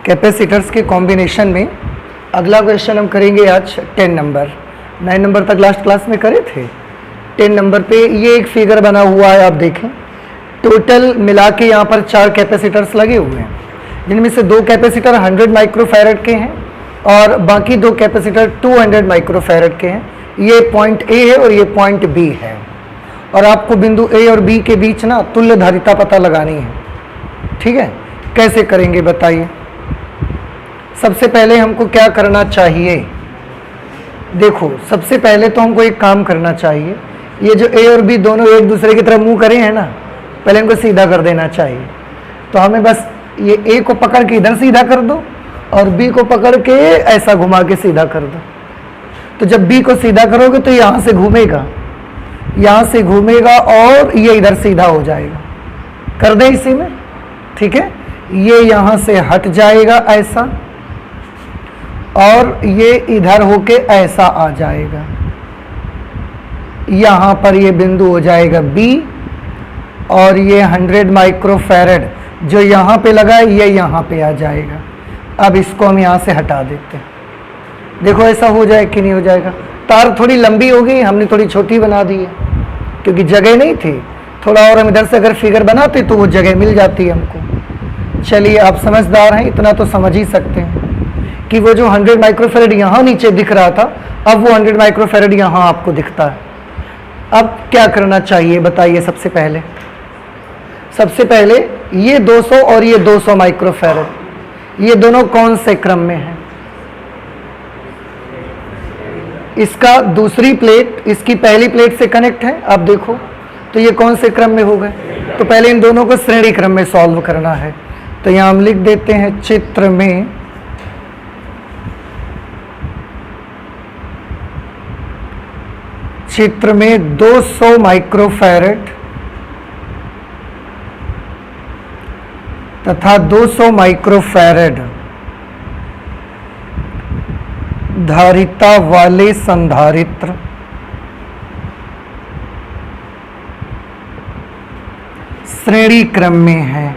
Capacitors के combination में अगला क्वेश्चन हम करेंगे आज 10 नंबर। 9 नंबर तक लास्ट क्लास में करे थे। 10 नंबर पे ये एक फिगर बना हुआ है, आप देखें। टोटल मिला के यहाँ पर 4 कैपेसिटर्स लगे हुए हैं, जिनमें से 2 कैपेसिटर 100 माइक्रोफैरड के हैं और बाकी 2 कैपेसिटर 200 माइक्रोफैरड के हैं। ये पॉइंट ए है और ये पॉइंट बी है, और आपको बिंदु ए और बी के बीच ना तुल्य धारिता पता लगानी है। ठीक है, कैसे करेंगे बताइए। सबसे पहले हमको क्या करना चाहिए? देखो, सबसे पहले तो हमको एक काम करना चाहिए। ये जो ए और बी दोनों एक दूसरे की तरफ मुंह करे हैं ना, पहले इनको सीधा कर देना चाहिए। तो हमें बस ये ए को पकड़ के इधर सीधा कर दो और बी को पकड़ के ऐसा घुमा के सीधा कर दो। तो जब बी को सीधा करोगे तो यहाँ से घूमेगा, यहाँ से घूमेगा और ये इधर सीधा हो जाएगा। कर दें इसी में, ठीक है। ये यहाँ से हट जाएगा ऐसा, और ये इधर होके ऐसा आ जाएगा। यहाँ पर ये बिंदु हो जाएगा बी, और ये 100 माइक्रोफैरड जो यहाँ पे लगा है ये यहाँ पे आ जाएगा। अब इसको हम यहाँ से हटा देते हैं। देखो ऐसा हो जाए कि नहीं हो जाएगा। तार थोड़ी लंबी हो गई, हमने थोड़ी छोटी बना दी है क्योंकि जगह नहीं थी। थोड़ा और हम इधर से अगर फिगर बनाते तो वो जगह मिल जाती है हमको। चलिए, आप समझदार हैं, इतना तो समझ ही सकते हैं कि वो जो 100 माइक्रोफैरड यहाँ नीचे दिख रहा था, अब वो 100 माइक्रोफैरड यहाँ आपको दिखता है। अब क्या करना चाहिए बताइए। सबसे पहले ये 200 और ये 200 माइक्रोफैरड, ये दोनों कौन से क्रम में हैं? इसका दूसरी प्लेट इसकी पहली प्लेट से कनेक्ट है। अब देखो तो ये कौन से क्रम में हो गए? तो पहले इन दोनों को श्रेणी क्रम में सॉल्व करना है। तो यहाँ हम लिख देते हैं चित्र में 200 माइक्रोफैरड तथा 200 माइक्रोफैरड धारिता वाले संधारित्र श्रेणी क्रम में है।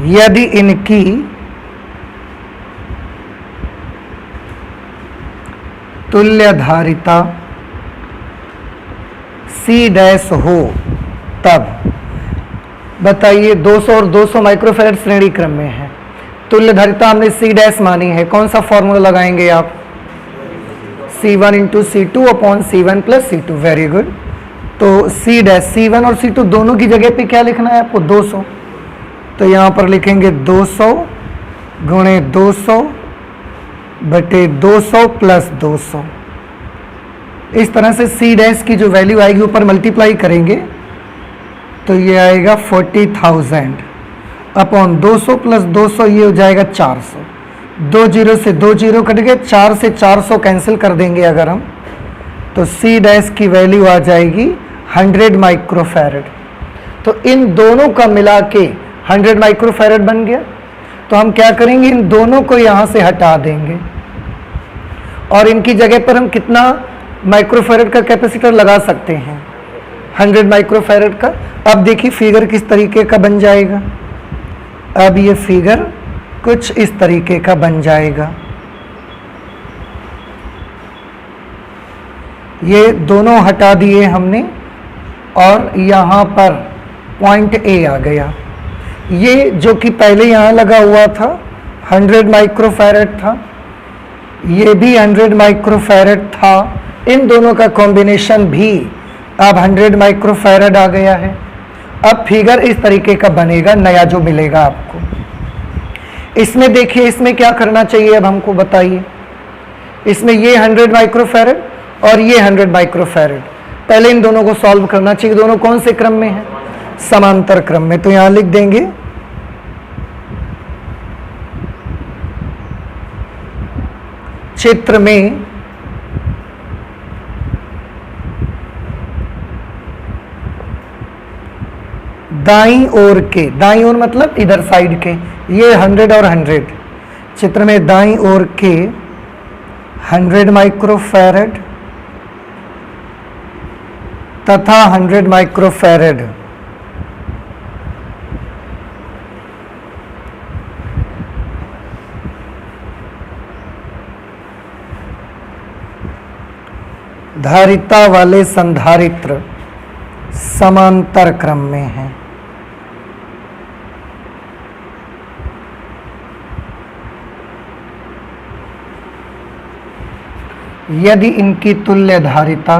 यदि इनकी तुल्य धारिता C' हो, तब बताइए 200 और 200 माइक्रोफैरड श्रेणी क्रम में है। तुल्य धारिता हमने C' मानी है। कौन सा फॉर्मूला लगाएंगे आप? C1 into C2 upon C1 plus C2। Very good. तो C1 और C2 दोनों की जगह पे क्या लिखना है आपको? 200। तो यहाँ पर लिखेंगे 200 गुणे 200 बटे 200 प्लस 200। इस तरह से C' की जो वैल्यू आएगी ऊपर मल्टीप्लाई करेंगे तो ये आएगा 40,000 अपॉन 200 प्लस 200, ये हो जाएगा 400। 2 जीरो से 2 जीरो कट गए, 4 से 400 कैंसिल कर देंगे अगर हम, तो C' की वैल्यू आ जाएगी 100 माइक्रोफैरड। तो इन दोनों का मिला के 100 माइक्रोफैरड बन गया। तो हम क्या करेंगे, इन दोनों को यहाँ से हटा देंगे और इनकी जगह पर हम कितना माइक्रोफैरड का कैपेसिटर लगा सकते हैं? 100 माइक्रोफैरड का। अब देखिए फिगर किस तरीके का बन जाएगा। अब ये फिगर कुछ इस तरीके का बन जाएगा। ये दोनों हटा दिए हमने और यहाँ पर पॉइंट ए आ गया। ये जो कि पहले यहाँ लगा हुआ था 100 माइक्रोफैरड था, ये भी 100 माइक्रोफैरड था। इन दोनों का कॉम्बिनेशन भी अब 100 माइक्रोफैरड आ गया है। अब फिगर इस तरीके का बनेगा नया जो मिलेगा आपको। इसमें देखिए, इसमें क्या करना चाहिए अब हमको बताइए। इसमें ये 100 माइक्रोफैरड और ये 100 माइक्रोफैरड, पहले इन दोनों को सॉल्व करना चाहिए। दोनों कौन से क्रम में है? समांतर क्रम में। तो यहां लिख देंगे चित्र में दाईं ओर के, दाईं ओर मतलब इधर साइड के, ये 100 और 100 चित्र में दाईं ओर के 100 माइक्रोफैरड तथा 100 माइक्रोफैरड धारिता वाले संधारित्र समांतर क्रम में हैं। यदि इनकी तुल्य धारिता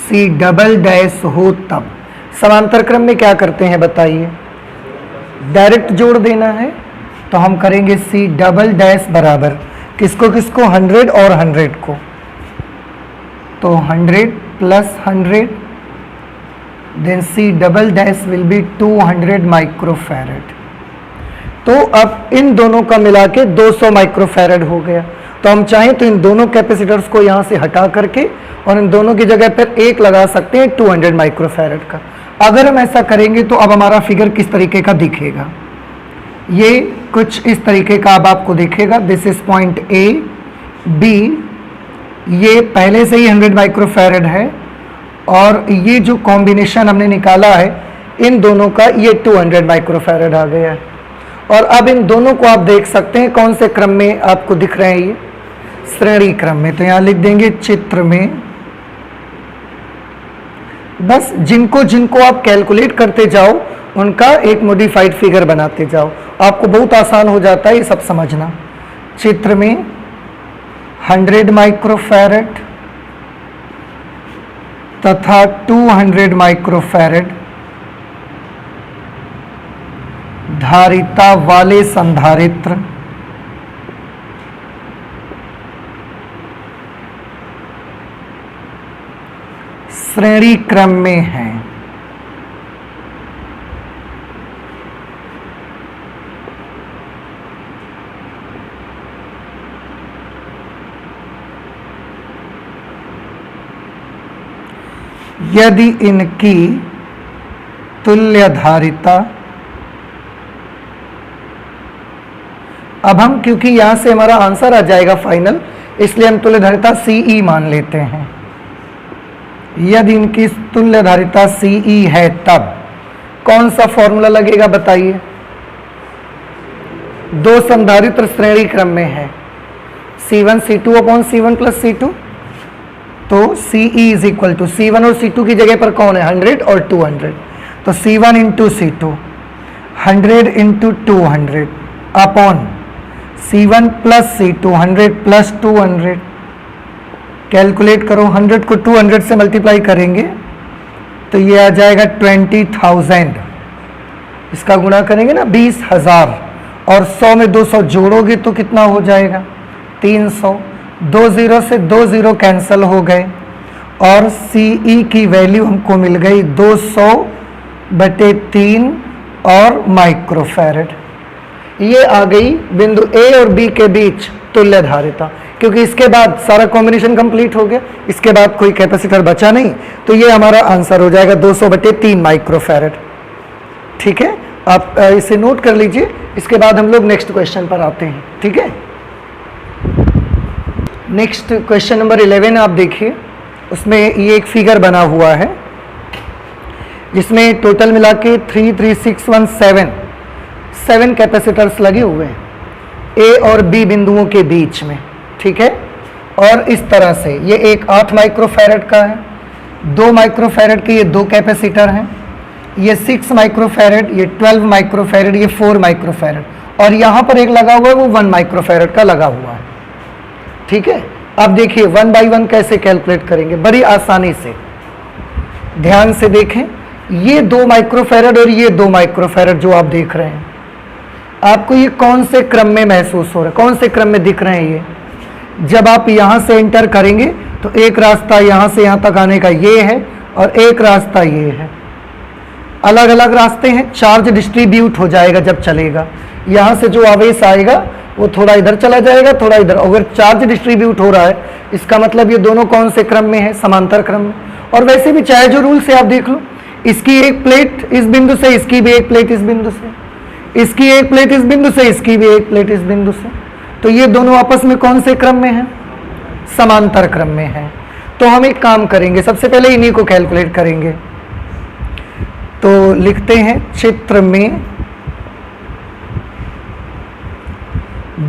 C डबल डैश हो तब समांतर क्रम में क्या करते हैं बताइए? डायरेक्ट जोड़ देना है, तो हम करेंगे C डबल डैश बराबर किसको किसको 100 और 100 को, तो 100 plus 100 then C double dash will be 200 microfarad. तो अब इन दोनों का मिला के 200 माइक्रोफैरड हो गया। तो हम चाहें तो इन दोनों कैपेसिटर्स को यहाँ से हटा करके और इन दोनों की जगह पर एक लगा सकते हैं 200 माइक्रोफैरड का। अगर हम ऐसा करेंगे तो अब हमारा फिगर किस तरीके का दिखेगा? ये कुछ इस तरीके का अब आपको दिखेगा। This is point A B, ये पहले से ही 100 माइक्रोफैरड है और ये जो कॉम्बिनेशन हमने निकाला है इन दोनों का, ये 200 माइक्रोफैरड आ गया है। और अब इन दोनों को आप देख सकते हैं कौन से क्रम में आपको दिख रहे हैं, ये श्रेणी क्रम में। तो यहाँ लिख देंगे चित्र में, बस जिनको जिनको आप कैलकुलेट करते जाओ उनका एक मॉडिफाइड फिगर बनाते जाओ, आपको बहुत आसान हो जाता है ये सब समझना। चित्र में 100 माइक्रोफैरड तथा 200 माइक्रोफैरड धारिता वाले संधारित्र श्रेणी क्रम में हैं। यदि इनकी तुल्य धारिता, अब हम क्योंकि यहां से हमारा आंसर आ जाएगा फाइनल, इसलिए हम तुल्य धारिता CE मान लेते हैं। यदि इनकी तुल्य धारिता CE है तब कौन सा फॉर्मूला लगेगा बताइए? दो संधारित्र श्रेणी क्रम में है, C1 C2 upon C1 plus C2। तो CE is equal to C1 और C2 की जगह पर कौन है? 100 और 200। तो C1 into C2 100 into 200 upon C1 plus C2 100 plus 200। Calculate करो, 100 को 200 से मल्टीप्लाई करेंगे तो ये आ जाएगा 20,000। इसका गुणा करेंगे ना 20,000 और 100 में 200 जोड़ोगे तो कितना हो जाएगा? 300। 2 0 से 2 0 कैंसिल हो गए और CE की वैल्यू हमको मिल गई 200/3 और माइक्रोफैरड। ये आ गई बिंदु A और B के बीच तुल्य धारिता, क्योंकि इसके बाद सारा कॉम्बिनेशन कंप्लीट हो गया, इसके बाद कोई कैपेसिटर बचा नहीं, तो ये हमारा आंसर हो जाएगा 200/3 माइक्रोफैरड। ठीक है, आप इसे नोट कर लीजिए। इसके बाद हम लोग नेक्स्ट क्वेश्चन पर आते हैं। ठीक है, नेक्स्ट क्वेश्चन नंबर 11 आप देखिए, उसमें ये एक फिगर बना हुआ है जिसमें टोटल मिला के 7 कैपेसिटर्स लगे हुए हैं A और B बिंदुओं के बीच में। ठीक है, और इस तरह से ये एक 8 माइक्रोफैरड का है, 2 माइक्रोफैरड के ये 2 कैपेसिटर हैं, ये 6 माइक्रोफैरड, ये 12 माइक्रोफैरड, ये 4 माइक्रोफैरड, और यहाँ पर एक लगा हुआ है वो 1 माइक्रोफैरड का लगा हुआ है। ठीक है, अब देखिए 1 बाई 1 कैसे कैलकुलेट करेंगे, बड़ी आसानी से। ध्यान से देखें, ये 2 माइक्रोफैरड और ये 2 माइक्रोफैरड जो आप देख रहे हैं, आपको ये कौन से क्रम में महसूस हो रहा है, कौन से क्रम में दिख रहे हैं? ये जब आप यहाँ से एंटर करेंगे तो एक रास्ता यहाँ से यहाँ तक आने का ये है और एक रास्ता ये है, अलग अलग रास्ते हैं। चार्ज डिस्ट्रीब्यूट हो जाएगा जब चलेगा, यहाँ से जो आवेश आएगा वो थोड़ा इधर चला जाएगा, थोड़ा इधर। अगर चार्ज डिस्ट्रीब्यूट हो रहा है इसका मतलब ये दोनों कौन से क्रम में है? समांतर क्रम में। और वैसे भी चाहे जो रूल से आप देख लो, इसकी एक प्लेट इस बिंदु से, इसकी भी एक प्लेट इस बिंदु से, इसकी एक प्लेट इस बिंदु से, इसकी भी एक प्लेट इस बिंदु से, तो ये दोनों आपस में कौन से क्रम में है? समांतर क्रम में है। तो हम एक काम करेंगे, सबसे पहले इन्हीं को कैलकुलेट करेंगे। तो लिखते हैं चित्र में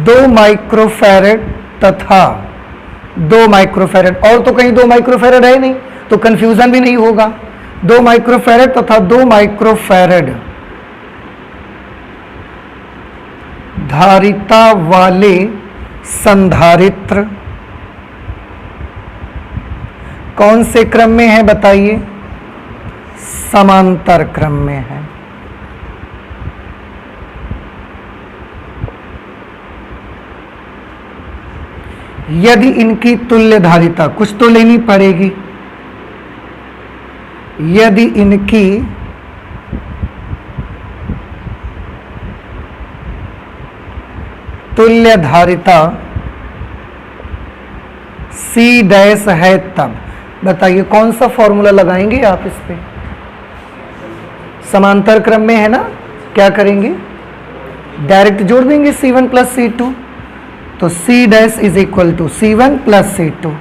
2 माइक्रोफैरड तथा 2 माइक्रोफैरड, और तो कहीं 2 माइक्रोफैरड है नहीं, तो कंफ्यूजन भी नहीं होगा। 2 माइक्रोफैरड तथा 2 माइक्रोफैरड धारिता वाले संधारित्र कौन से क्रम में है बताइए? समांतर क्रम में है। यदि इनकी तुल्य धारिता, कुछ तो लेनी पड़ेगी, यदि इनकी तुल्य धारिता C डैश है, तब बताइए कौन सा फॉर्मूला लगाएंगे आप इस पे? समांतर क्रम में है ना, क्या करेंगे? डायरेक्ट जोड़ देंगे C1 प्लस C2। तो C dash is equal to C1 plus C2,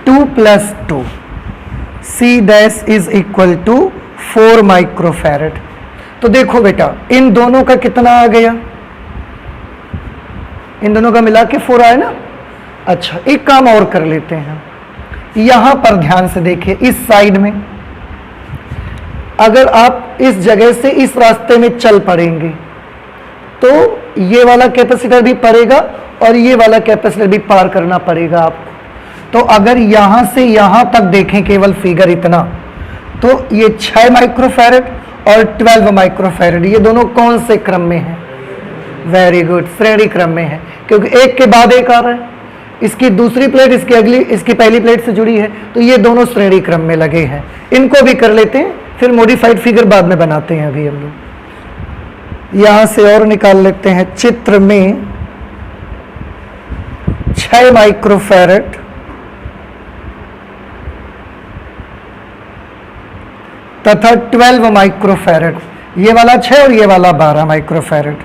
2 plus 2, C dash is equal to 4 microfarad. तो देखो बेटा, इन दोनों का कितना आ गया? इन दोनों का मिला के 4 आया ना। अच्छा, एक काम और कर लेते हैं, यहां पर ध्यान से देखिए, इस साइड में अगर आप इस जगह से इस रास्ते में चल पड़ेंगे तो ये वाला कैपेसिटर भी पड़ेगा और ये वाला कैपेसिटर भी पार करना पड़ेगा आपको। तो अगर यहां से यहां तक देखें केवल फिगर इतना, तो ये 6 माइक्रोफैरड और 12 माइक्रोफैरड, ये दोनों कौन से क्रम में है? वेरी गुड, श्रेणी क्रम में है, क्योंकि एक के बाद एक आ रहा है। इसकी दूसरी प्लेट इसकी अगली, इसकी पहली प्लेट से जुड़ी है, तो ये दोनों श्रेणी क्रम में लगे हैं। इनको भी कर लेते हैं, फिर मॉडिफाइड फिगर बाद में बनाते हैं। अभी हम लोग यहां से और निकाल लेते हैं। चित्र में 6 माइक्रोफैरड तथा 12 माइक्रोफैरड, ये वाला 6 और ये वाला 12 माइक्रोफैरड।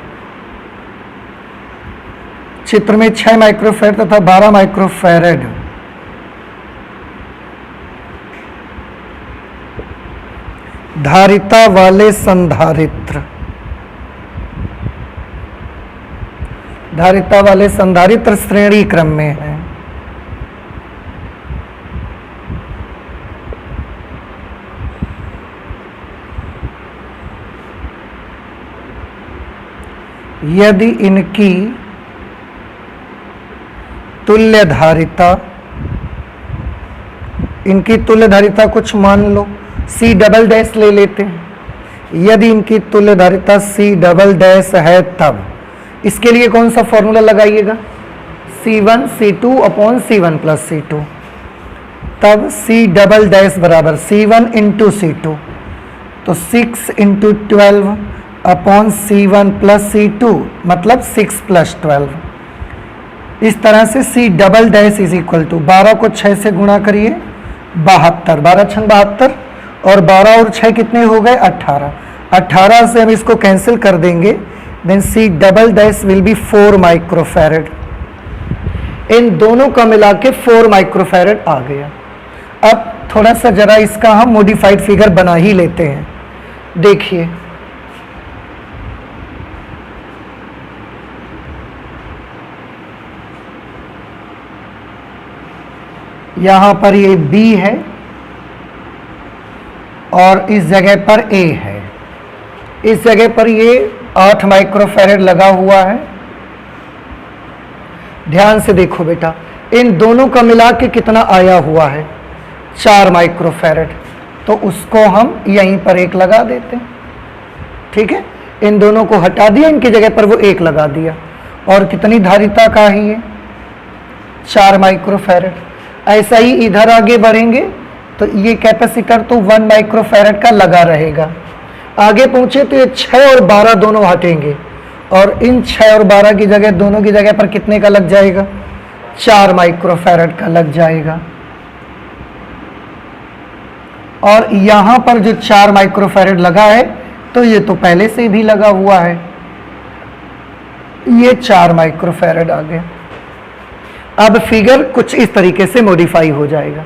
चित्र में 6 माइक्रोफैरड तथा 12 माइक्रोफैरड धारिता वाले संधारित्र, धारिता वाले संधारित्र श्रेणी क्रम में है। यदि इनकी तुल्य धारिता, इनकी तुल्य धारिता कुछ मान लो C डबल डैश ले लेते हैं। यदि इनकी तुल्य धारिता C डबल डैश है, तब इसके लिए कौन सा फॉर्मूला लगाइएगा? C1 C2 upon C1 plus C2। तब C डबल डैश बराबर C1 इंटू C2, तो 6 into 12 upon C1 plus C2, मतलब 6 प्लस 12। इस तरह से C double dash is equal to 12 को 6 से गुणा करिए, 72, 12 छंग 72, और 12 और 6 कितने हो गए? 18। 18 से हम इसको कैंसिल कर देंगे, then C double dash will be 4 microfarad. इन दोनों का मिला के 4 माइक्रोफैरड आ गया। अब थोड़ा सा जरा इसका हम मॉडिफाइड फिगर बना ही लेते हैं। देखिए, यहां पर ये B है और इस जगह पर A है। इस जगह पर ये 8 माइक्रोफैरड लगा हुआ है। ध्यान से देखो बेटा, इन दोनों का मिला के कितना आया हुआ है? 4 माइक्रोफैरड। तो उसको हम यहीं पर 1 लगा देते हैं। ठीक है, इन दोनों को हटा दिया, इनकी जगह पर वो 1 लगा दिया। और कितनी धारिता का है ये? 4 माइक्रोफैरड। ऐसा ही इधर आगे बढ़ेंगे तो ये कैपेसिटर तो 1 माइक्रोफैरड का लगा रहेगा। आगे पहुंचे तो ये 6 और 12 दोनों हटेंगे और इन 6 और 12 की जगह, दोनों की जगह पर कितने का लग जाएगा? 4 माइक्रोफैरड का लग जाएगा। और यहां पर जो 4 माइक्रोफैरड लगा है, तो ये तो पहले से भी लगा हुआ है, ये 4 माइक्रोफैरड आ गया। अब फिगर कुछ इस तरीके से मॉडिफाई हो जाएगा।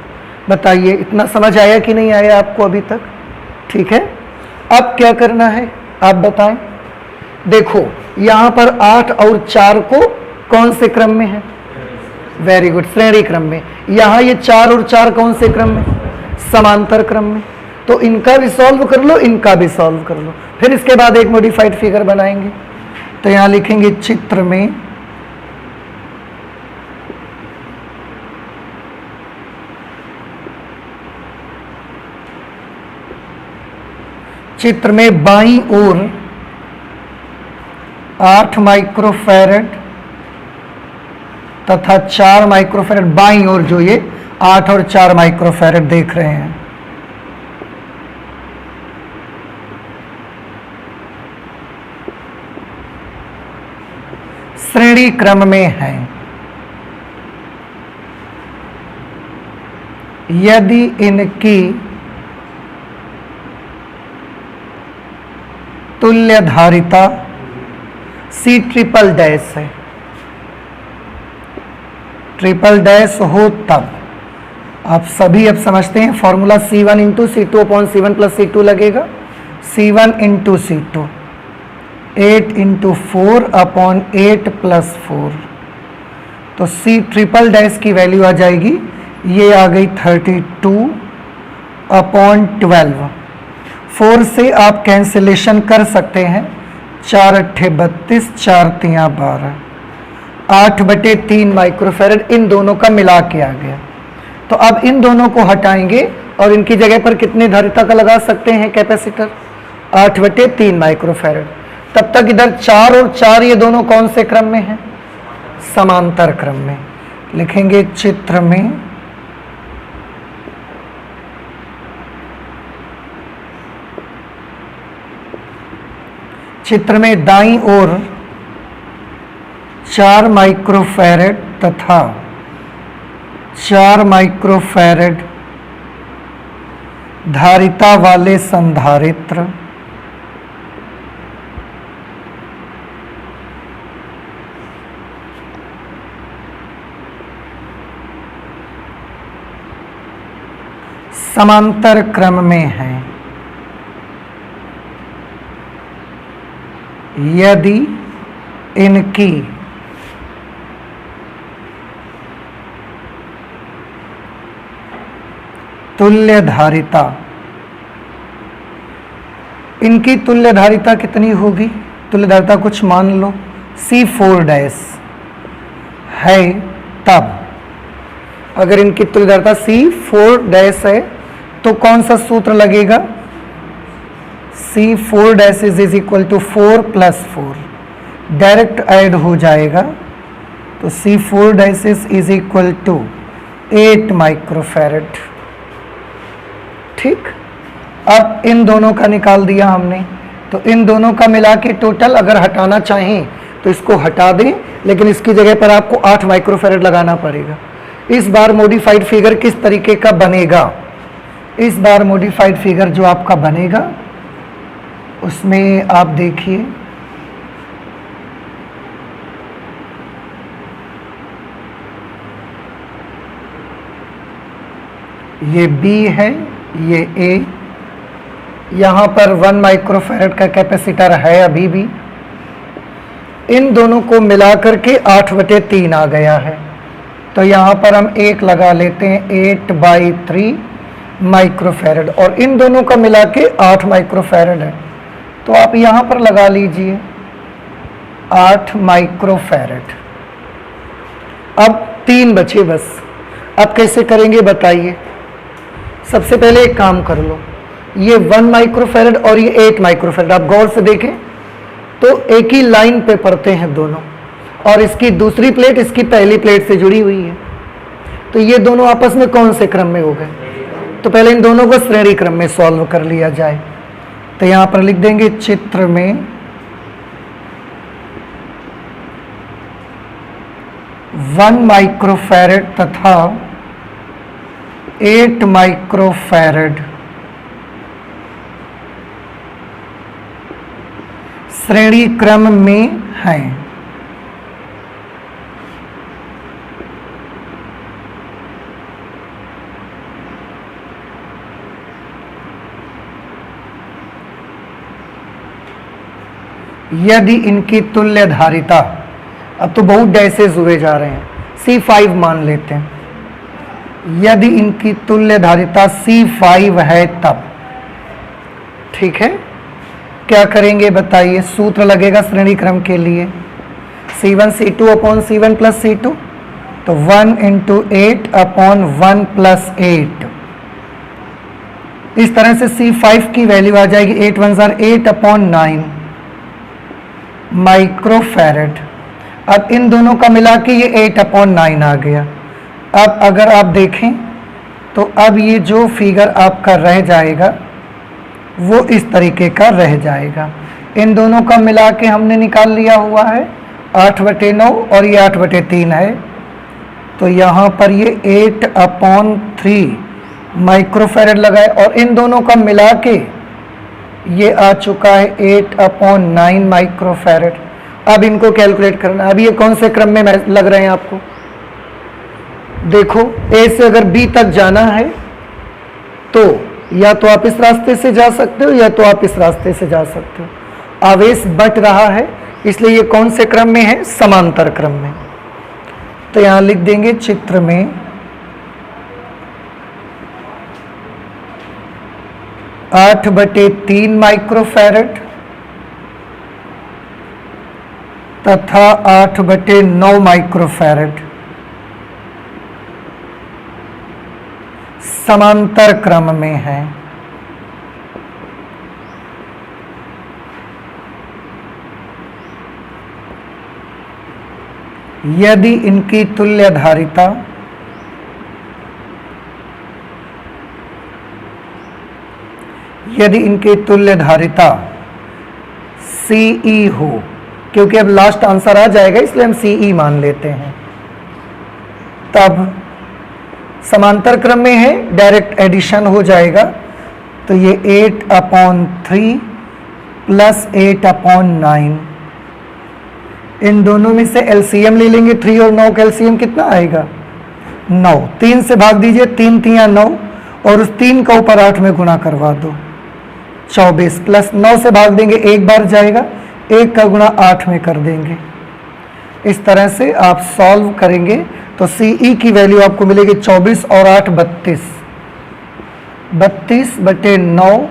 बताइए इतना समझ आया कि नहीं आया आपको अभी तक? ठीक है, अब क्या करना है आप बताएं। देखो यहां पर 8 और 4 को कौन से क्रम में है? वेरी गुड, श्रेणी क्रम में। यहां ये 4 और 4 कौन से क्रम में? समांतर क्रम में। तो इनका भी सॉल्व कर लो, इनका भी सॉल्व कर लो, फिर इसके बाद एक मॉडिफाइड फिगर बनाएंगे। तो यहां लिखेंगे चित्र में बाईं ओर 8 माइक्रोफैरड तथा 4 माइक्रोफैरड, बाईं ओर जो ये 8 और 4 माइक्रोफैरड देख रहे हैं, श्रेणी क्रम में है। यदि इनकी तुल्य धारिता C ट्रिपल डैश है, ट्रिपल डैश हो, तब आप सभी अब समझते हैं formula C1 into C2 upon C1 plus C2 लगेगा। C1 into C2 8 into 4 upon 8 plus 4, तो C ट्रिपल डैश की वैल्यू आ जाएगी, ये आ गई 32 अपॉन 12। 4 से आप कैंसिलेशन कर सकते हैं, 4 अट्ठे 32, 4 तियां 12, 8/3 माइक्रोफैरड इन दोनों का मिला के आ गया। तो अब इन दोनों को हटाएंगे और इनकी जगह पर कितने धारिता का लगा सकते हैं कैपेसिटर? 8/3 माइक्रोफैरड। तब तक इधर 4 और 4 ये दोनों कौन से क्रम में हैं? समांतर क्रम में। लिखेंगे चित्र में दाईं ओर 4 माइक्रोफैरड तथा 4 माइक्रोफैरड धारिता वाले संधारित्र समांतर क्रम में है। यदि इनकी तुल्य धारिता, इनकी तुल्य धारिता कितनी होगी? तुल्य धारिता कुछ मान लो C4 डैश है, तब अगर इनकी तुल्य धारिता C4 डैश है तो कौन सा सूत्र लगेगा? C4 dash is equal to 4 प्लस 4, डायरेक्ट ऐड हो जाएगा। तो C4 dash is equal to 8 microfarad. ठीक, अब इन दोनों का निकाल दिया हमने, तो इन दोनों का मिला के टोटल अगर हटाना चाहें तो इसको हटा दें, लेकिन इसकी जगह पर आपको 8 माइक्रोफैरड लगाना पड़ेगा। इस बार मॉडिफाइड फिगर किस तरीके का बनेगा? इस बार मॉडिफाइड फिगर जो आपका बनेगा उसमें आप देखिए, ये B है, ये A, यहाँ पर 1 माइक्रोफैरड का कैपेसिटर है अभी भी। इन दोनों को मिला करके 8/3 आ गया है, तो यहाँ पर हम 1 लगा लेते हैं, 8/3 माइक्रोफैरड, और इन दोनों का मिला के 8 माइक्रोफैरड है, तो आप यहाँ पर लगा लीजिए 8 माइक्रोफैरड। अब 3 बचे बस, अब कैसे करेंगे बताइए? सबसे पहले एक काम कर लो, ये 1 माइक्रोफैरड और ये 8 माइक्रोफैरड आप गौर से देखें तो एक ही लाइन पे पड़ते हैं दोनों, और इसकी दूसरी प्लेट इसकी पहली प्लेट से जुड़ी हुई है, तो ये दोनों आपस में कौन से क्रम में हो गए? तो पहले इन दोनों को श्रेणी क्रम में सॉल्व कर लिया जाए। तो यहाँ पर लिख देंगे चित्र में 1 माइक्रोफैरड तथा 8 माइक्रोफैरड श्रेणी क्रम में हैं। यदि इनकी तुल्य धारिता, अब तो बहुत डैसेज हुए जा रहे हैं, C5 मान लेते हैं, यदि इनकी तुल्य धारिता C5 है तब, ठीक है, क्या करेंगे बताइए? सूत्र लगेगा श्रेणी क्रम के लिए C1 C2 upon C1 plus C2, तो 1 इंटू 8 अपॉन 1 प्लस 8। इस तरह से C5 की वैल्यू आ जाएगी 8 1 जार 8 अपॉन 9 माइक्रोफैरड। अब इन दोनों का मिला के ये 8 अपॉन 9 आ गया। अब अगर आप देखें तो अब ये जो फिगर आपका रह जाएगा वो इस तरीके का रह जाएगा। इन दोनों का मिला के हमने निकाल लिया हुआ है 8/9 और ये 8/3 है, तो यहाँ पर ये 8 अपॉन 3 माइक्रोफैरड लगाए और इन दोनों का मिला के ये आ चुका है 8 अपॉन 9 माइक्रोफैरड। अब इनको कैलकुलेट करना। अब ये कौन से क्रम में लग रहे हैं आपको? देखो, ए से अगर बी तक जाना है तो या तो आप इस रास्ते से जा सकते हो या तो आप इस रास्ते से जा सकते हो। आवेश बट रहा है इसलिए ये कौन से क्रम में है? समांतर क्रम में। तो यहां लिख देंगे चित्र में 8/3 माइक्रोफैरड तथा 8/9 माइक्रोफैरड समांतर क्रम में है। यदि इनकी तुल्य धारिता CE हो, क्योंकि अब लास्ट आंसर आ जाएगा इसलिए हम CE मान लेते हैं, तब समांतर क्रम में है, डायरेक्ट एडिशन हो जाएगा। तो ये 8 अपॉन 3 प्लस 8 अपॉन 9, इन दोनों में से एलसीएम ले लेंगे। 3 और 9 का एलसीएम कितना आएगा? 9। 3 से भाग दीजिए, 3 3 9 और उस 3 का ऊपर 8 में गुणा करवा दो, 24 प्लस 9 से भाग देंगे, एक बार जाएगा, 1 का गुणा 8 में कर देंगे। इस तरह से आप सॉल्व करेंगे तो CE की वैल्यू आपको मिलेगी 24 और 8 32, 32/9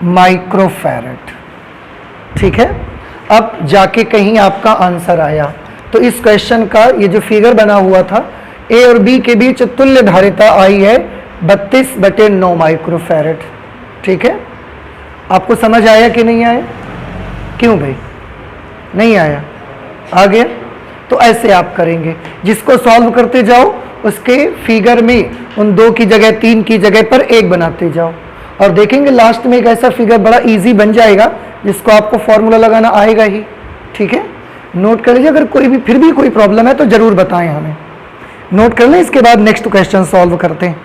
माइक्रोफैरड। ठीक है, अब जाके कहीं आपका आंसर आया तो इस क्वेश्चन का ये जो फिगर बना हुआ था, A और B के बीच तुल्य धारिता आई है 32/9 माइक्रोफैरड। ठीक है, आपको समझ आया कि नहीं आया? क्यों भाई नहीं आया? आ गया? तो ऐसे आप करेंगे, जिसको सॉल्व करते जाओ उसके फिगर में उन 2 की जगह 3 की जगह पर 1 बनाते जाओ और देखेंगे लास्ट में एक ऐसा फिगर बड़ा इजी बन जाएगा जिसको आपको फॉर्मूला लगाना आएगा ही। ठीक है, नोट कर लीजिए। अगर कोई भी फिर भी कोई प्रॉब्लम है तो जरूर बताएं हमें, नोट कर लें। इसके बाद नेक्स्ट क्वेश्चन सॉल्व करते हैं।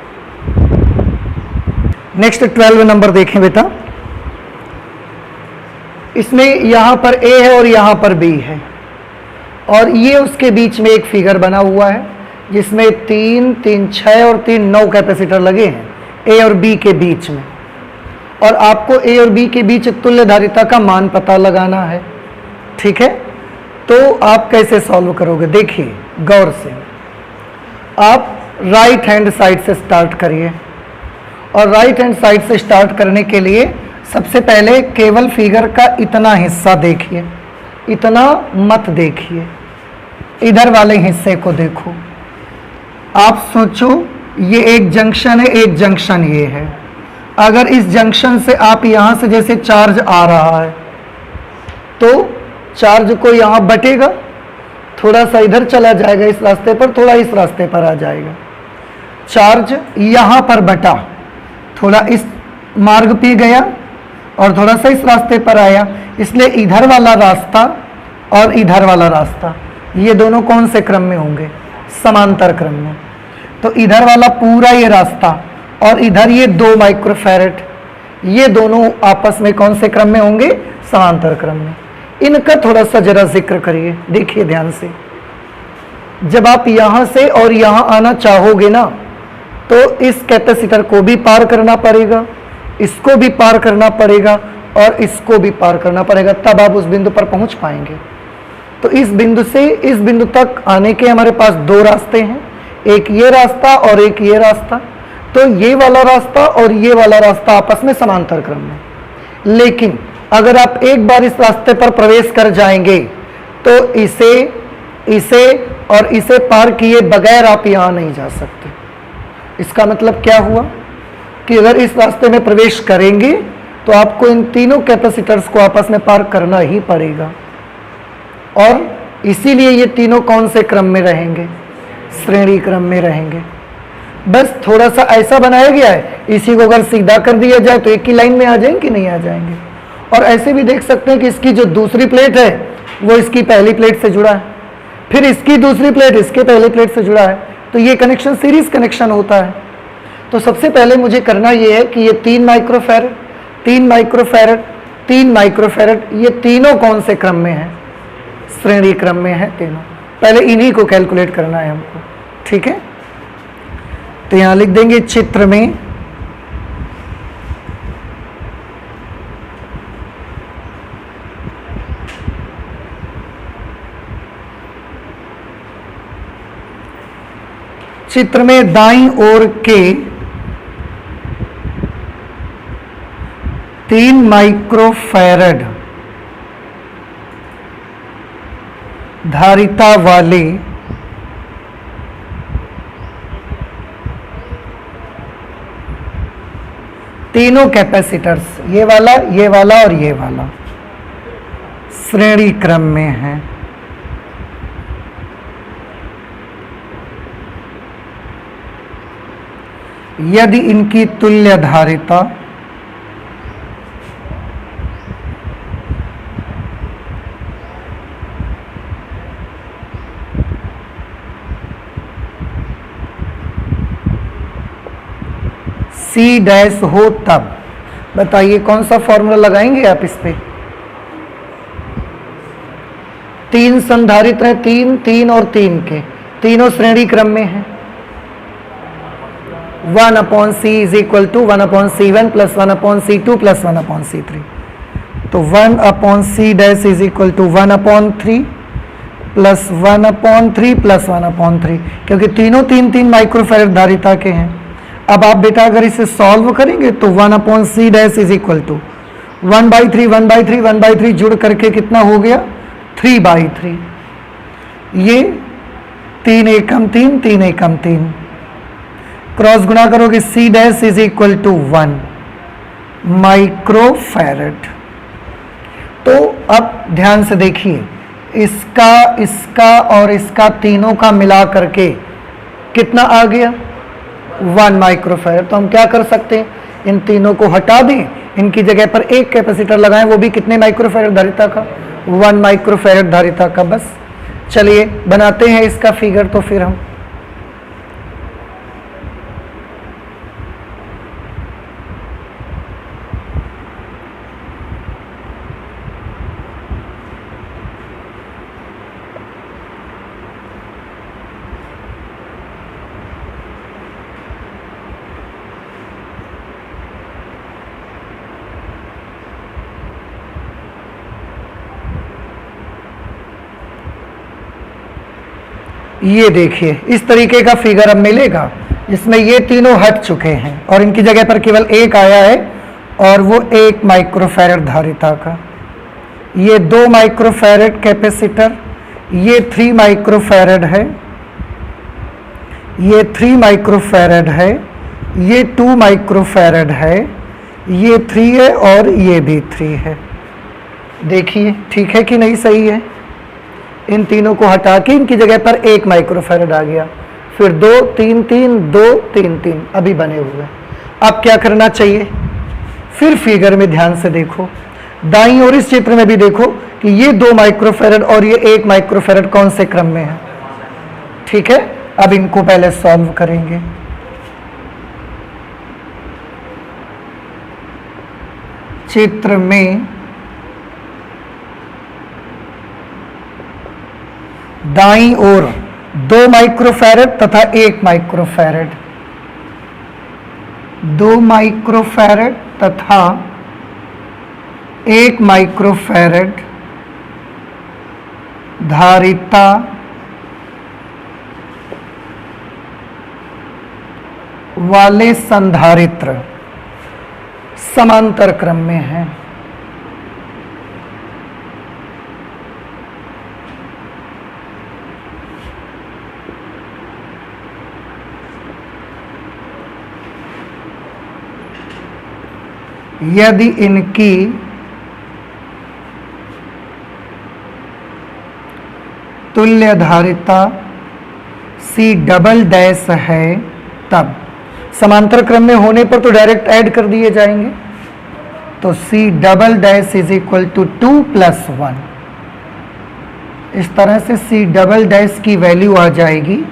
नेक्स्ट 12 नंबर देखें बेटा। इसमें यहां पर A है और यहां पर B है और ये उसके बीच में एक फिगर बना हुआ है जिसमें 3 3 6 और 3 9 कैपेसिटर लगे हैं A और B के बीच में, और आपको A और B के बीच तुल्य धारिता का मान पता लगाना है। ठीक है, तो आप कैसे सॉल्व करोगे? देखिए गौर से, आप राइट हैंड साइड से स्टार्ट करिए और राइट हैंड साइड से स्टार्ट करने के लिए सबसे पहले केवल फिगर का इतना हिस्सा देखिए, इतना मत देखिए, इधर वाले हिस्से को देखो। आप सोचो ये एक जंक्शन है, एक जंक्शन ये है। अगर इस जंक्शन से आप यहां से जैसे चार्ज आ रहा है तो चार्ज को यहां बटेगा, थोड़ा सा इधर चला जाएगा इस रास्ते पर, थोड़ा इस रास्ते पर आ जाएगा। चार्ज यहां पर बटा, थोड़ा इस मार्ग पे गया और थोड़ा सा इस रास्ते पर आया, इसलिए इधर वाला रास्ता और इधर वाला रास्ता ये दोनों कौन से क्रम में होंगे? समांतर क्रम में। तो इधर वाला पूरा ये रास्ता और इधर ये 2 माइक्रोफैरेड, ये दोनों आपस में कौन से क्रम में होंगे? समांतर क्रम में। इनका थोड़ा सा जरा जिक्र करिए, देखिए ध्यान से। जब आप यहां से और यहां आना चाहोगे ना, तो इस कैपेसिटर को भी पार करना पड़ेगा, इसको भी पार करना पड़ेगा और इसको भी पार करना पड़ेगा, तब आप उस बिंदु पर पहुंच पाएंगे। तो इस बिंदु से इस बिंदु तक आने के हमारे पास 2 रास्ते हैं, एक ये रास्ता और एक ये रास्ता। तो ये वाला रास्ता और ये वाला रास्ता आपस में समांतर क्रम में। लेकिन अगर आप एक बार इस रास्ते पर प्रवेश कर जाएंगे तो इसे और इसे पार किए बगैर आप यहां नहीं जा सकते। इसका मतलब क्या हुआ कि अगर इस रास्ते में प्रवेश करेंगे तो आपको इन तीनों कैपेसिटर्स को आपस में पार करना ही पड़ेगा। और इसीलिए ये तीनों कौन से क्रम में रहेंगे? श्रेणी क्रम में रहेंगे। बस थोड़ा सा ऐसा बनाया गया है, इसी को अगर सीधा कर दिया जाए तो एक ही लाइन में आ जाएंगे कि नहीं आ जाएंगे। और ऐसे भी देख सकते हैं कि इसकी जो दूसरी प्लेट है वो इसकी पहली प्लेट से जुड़ा है, फिर इसकी दूसरी प्लेट इसके पहली प्लेट से जुड़ा है। तो ये कनेक्शन सीरीज कनेक्शन होता है। तो सबसे पहले मुझे करना ये है कि ये 3 माइक्रोफैरेड 3 माइक्रोफैरेड 3 माइक्रोफैरेड ये तीनों कौन से क्रम में है? श्रेणी क्रम में है तीनों। पहले इन्हीं को कैलकुलेट करना है हमको, ठीक है। तो यहां लिख देंगे चित्र में दाईं ओर के 3 माइक्रोफैरेड धारिता वाले तीनों कैपेसिटर्स, ये वाला और ये वाला श्रेणी क्रम में है। यदि इनकी तुल्य धारिता C डैश हो, तब बताइए कौन सा फॉर्मूला लगाएंगे आप इस पे? 3 संधारित्र हैं, 3 और 3 के तीनों श्रेणी क्रम में हैं। 1/C is equal to 1/C1 plus 1/C2 plus 1/C3। तो 1/C dash is equal to 1/3 plus 1/3 plus 1/3, क्योंकि तीनों 3 माइक्रोफैरेड धारिता के हैं। अब आप बेटा अगर इसे सॉल्व करेंगे तो 1/C dash is equal to 1/3 1/3 1/3 जुड़ करके कितना हो गया? 3/3। ये 3 एकम 3 3 एकम 3 क्रॉस गुणा करोगे, C dash is equal to 1 microfarad. तो अब ध्यान से देखिए, इसका और इसका तीनों का मिला करके कितना आ गया? 1 माइक्रोफैरेड। तो हम क्या कर सकते हैं, इन तीनों को हटा दें, इनकी जगह पर एक कैपेसिटर लगाएं, वो भी कितने माइक्रोफैरेड धारिता का? 1 माइक्रोफैरेड धारिता का। बस चलिए बनाते हैं इसका फिगर। तो फिर हम ये देखिए इस तरीके का फिगर अब मिलेगा, जिसमें ये तीनों हट चुके हैं और इनकी जगह पर केवल एक आया है, और वो 1 माइक्रोफैरेड धारिता का। ये 2 माइक्रोफैरेड कैपेसिटर, ये 3 माइक्रोफैरेड है, ये 3 माइक्रोफैरेड है, ये 2 माइक्रोफैरेड है, ये 3 है और ये भी 3 है। देखिए ठीक है कि नहीं, सही है। इन तीनों को हटा के इनकी जगह पर 1 माइक्रोफैरेड आ गया, फिर 2 3 3 2 3 3 अभी बने हुए। अब क्या करना चाहिए? फिर फिगर में ध्यान से देखो, दाईं ओर इस चित्र में भी देखो कि ये 2 माइक्रोफैरेड और ये 1 माइक्रोफैरेड कौन से क्रम में है। ठीक है, अब इनको पहले सॉल्व करेंगे। चित्र में दाईं ओर 2 माइक्रोफैरड तथा 1 माइक्रोफैरड, 2 माइक्रोफैरड तथा 1 माइक्रोफैरड धारिता वाले संधारित्र समांतर क्रम में हैं। यदि इनकी तुल्य धारिता C डबल डैश है, तब समांतर क्रम में होने पर तो डायरेक्ट ऐड कर दिए जाएंगे। तो C double dash is equal to 2 + 1। इस तरह से C डबल डैश की वैल्यू आ जाएगी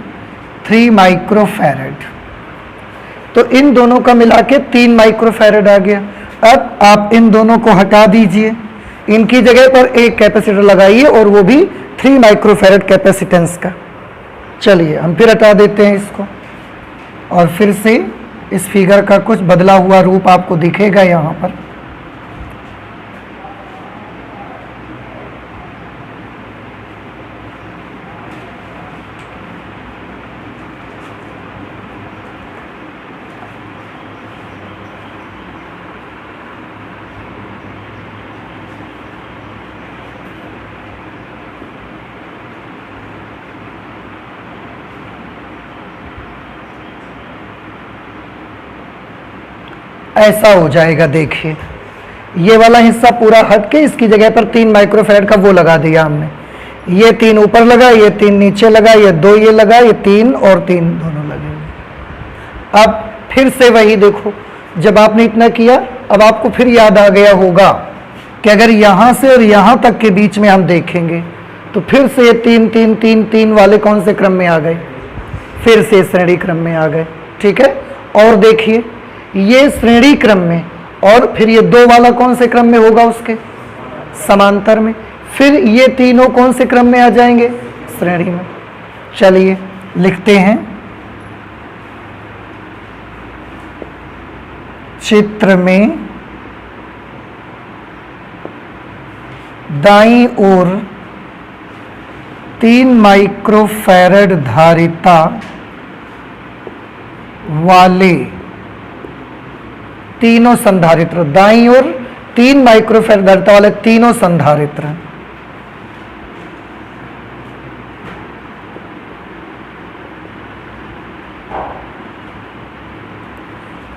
3 माइक्रोफैरड। तो इन दोनों का मिला के 3 माइक्रोफैरड आ गया। अब आप इन दोनों को हटा दीजिए, इनकी जगह पर एक कैपेसिटर लगाइए और वो भी 3 माइक्रोफैरड कैपेसिटेंस का। चलिए हम फिर हटा देते हैं इसको, और फिर से इस फिगर का कुछ बदला हुआ रूप आपको दिखेगा यहाँ पर। ऐसा हो जाएगा। देखिए ये वाला हिस्सा पूरा हट के इसकी जगह पर 3 माइक्रोफैरड का वो लगा दिया हमने। ये 3 ऊपर लगा, ये 3 नीचे लगा, ये 2 ये लगा, ये 3 और 3 दोनों लगे। अब फिर से वही देखो, जब आपने इतना किया अब आपको फिर याद आ गया होगा कि अगर यहाँ से और यहाँ तक के बीच में हम देखेंगे तो फिर से ये 3 3 3 3 वाले कौन से क्रम में आ गए, फिर से श्रेणी क्रम में आ गए। ठीक है, और देखिए ये श्रेणी क्रम में, और फिर ये 2 वाला कौन से क्रम में होगा, उसके समांतर में। फिर ये तीनों कौन से क्रम में आ जाएंगे, श्रेणी में। चलिए लिखते हैं, चित्र में दाईं ओर 3 माइक्रोफैरड धारिता वाले तीनों संधारित्र, दाईं ओर 3 माइक्रोफैरड धारिता वाले तीनों संधारित्र,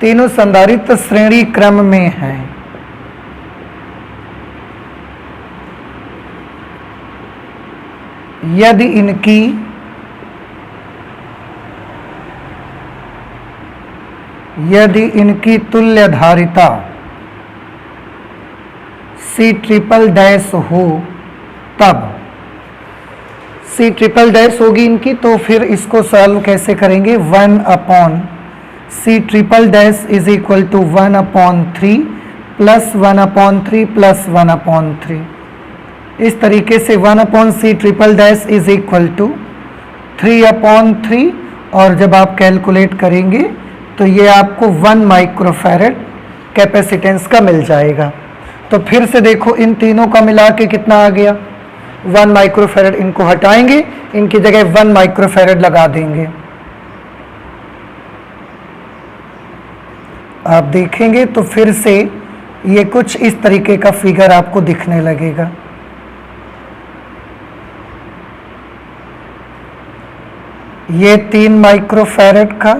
तीनों संधारित्र श्रेणी क्रम में हैं। यदि इनकी तुल्य धारिता C ट्रिपल डैश हो, तब C ट्रिपल डैश होगी इनकी, तो फिर इसको सॉल्व कैसे करेंगे, 1/C triple dash is equal to 1/3 + 1/3 + 1/3। इस तरीके से 1/C triple dash is equal to 3/3, और जब आप कैलकुलेट करेंगे तो ये आपको 1 माइक्रोफैरड कैपेसिटेंस का मिल जाएगा। तो फिर से देखो इन तीनों का मिला के कितना आ गया, 1 माइक्रोफैरड। इनको हटाएंगे, इनकी जगह 1 माइक्रोफैरड लगा देंगे। आप देखेंगे तो फिर से ये कुछ इस तरीके का फिगर आपको दिखने लगेगा। ये 3 माइक्रोफैरड का,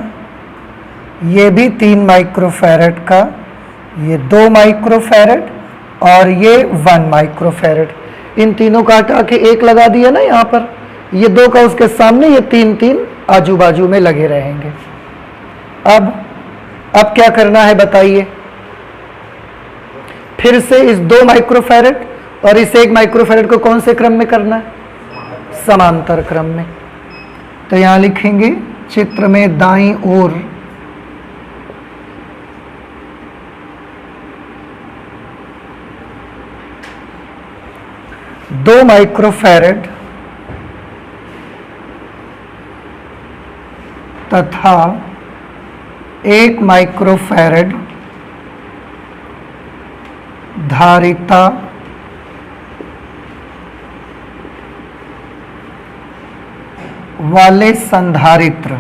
ये भी 3 माइक्रोफैरड का, ये 2 माइक्रोफैरड और ये 1 माइक्रोफैरड। इन तीनों का हटा के 1 लगा दिया ना यहाँ पर, ये 2 का उसके सामने, ये 3 3 आजू बाजू में लगे रहेंगे। अब क्या करना है बताइए, फिर से इस 2 माइक्रोफैरड और इस 1 माइक्रोफैरड को कौन से क्रम में करना है, समांतर क्रम में। तो यहाँ लिखेंगे चित्र में दाईं ओर दो माइक्रोफैरड तथा 1 माइक्रोफैरड धारिता वाले संधारित्र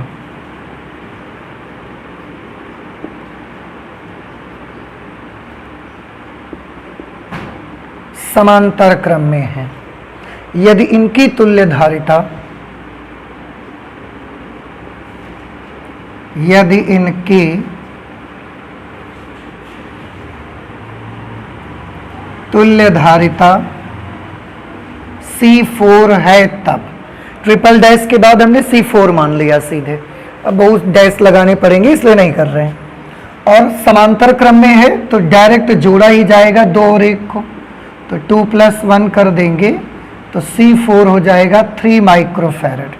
समांतर क्रम में है यदि इनकी तुल्य धारिता यदि इनकी तुल्य धारिता C4 है तब ट्रिपल डैश के बाद हमने C4 मान लिया सीधे, अब बहुत डैश लगाने पड़ेंगे इसलिए नहीं कर रहे हैं। और समांतर क्रम में है तो डायरेक्ट जोड़ा ही जाएगा 2 और 1 को, तो 2 + 1 कर देंगे तो C4 हो जाएगा 3 माइक्रोफैरड।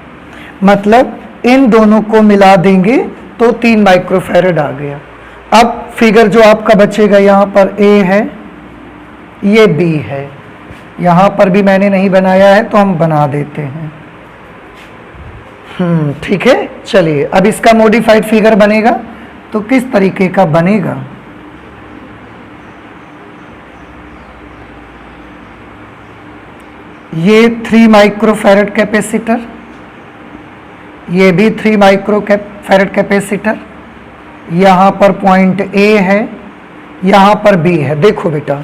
मतलब इन दोनों को मिला देंगे तो 3 माइक्रोफैरड आ गया। अब फिगर जो आपका बचेगा यहाँ पर A है, ये B है, यहाँ पर भी मैंने नहीं बनाया है तो हम बना देते हैं। ठीक है, चलिए अब इसका मॉडिफाइड फिगर बनेगा तो किस तरीके का बनेगा। ये 3 माइक्रोफैरड कैपेसिटर, ये भी 3 माइक्रोफैरड कैपेसिटर, यहाँ पर पॉइंट A है, यहाँ पर B है। देखो बेटा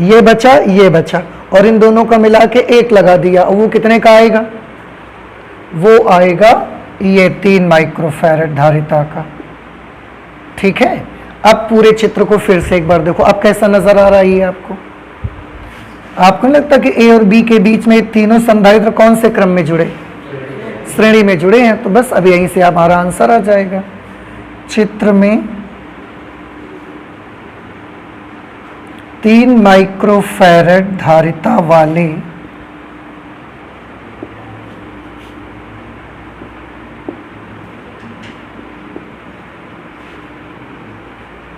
ये बचा और इन दोनों का मिला के 1 लगा दिया, वो कितने का आएगा, वो आएगा ये 3 माइक्रोफैरड धारिता का। ठीक है, अब पूरे चित्र को फिर से एक बार देखो, अब कैसा नजर आ रहा है ये आपको। आपको नहीं लगता कि A और B के बीच में तीनों संधारित्र कौन से क्रम में जुड़े, श्रेणी में जुड़े हैं। तो बस अब यहीं से हमारा आंसर आ जाएगा। चित्र में 3 माइक्रोफैरड धारिता वाले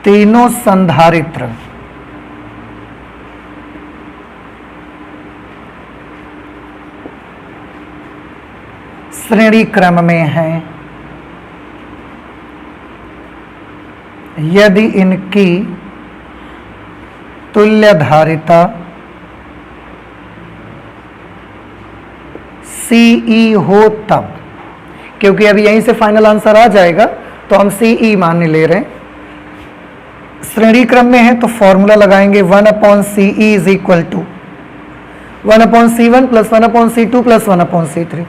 तीनों संधारित्र श्रेणी क्रम में हैं यदि इनकी तुल्य धारिता CE हो तब, क्योंकि अभी यहीं से फाइनल आंसर आ जाएगा तो हम CE मानने ले रहे हैं। श्रेणी क्रम में है तो फॉर्मूला लगाएंगे 1/CE is equal to 1/C1 + 1/C2 + 1/C3।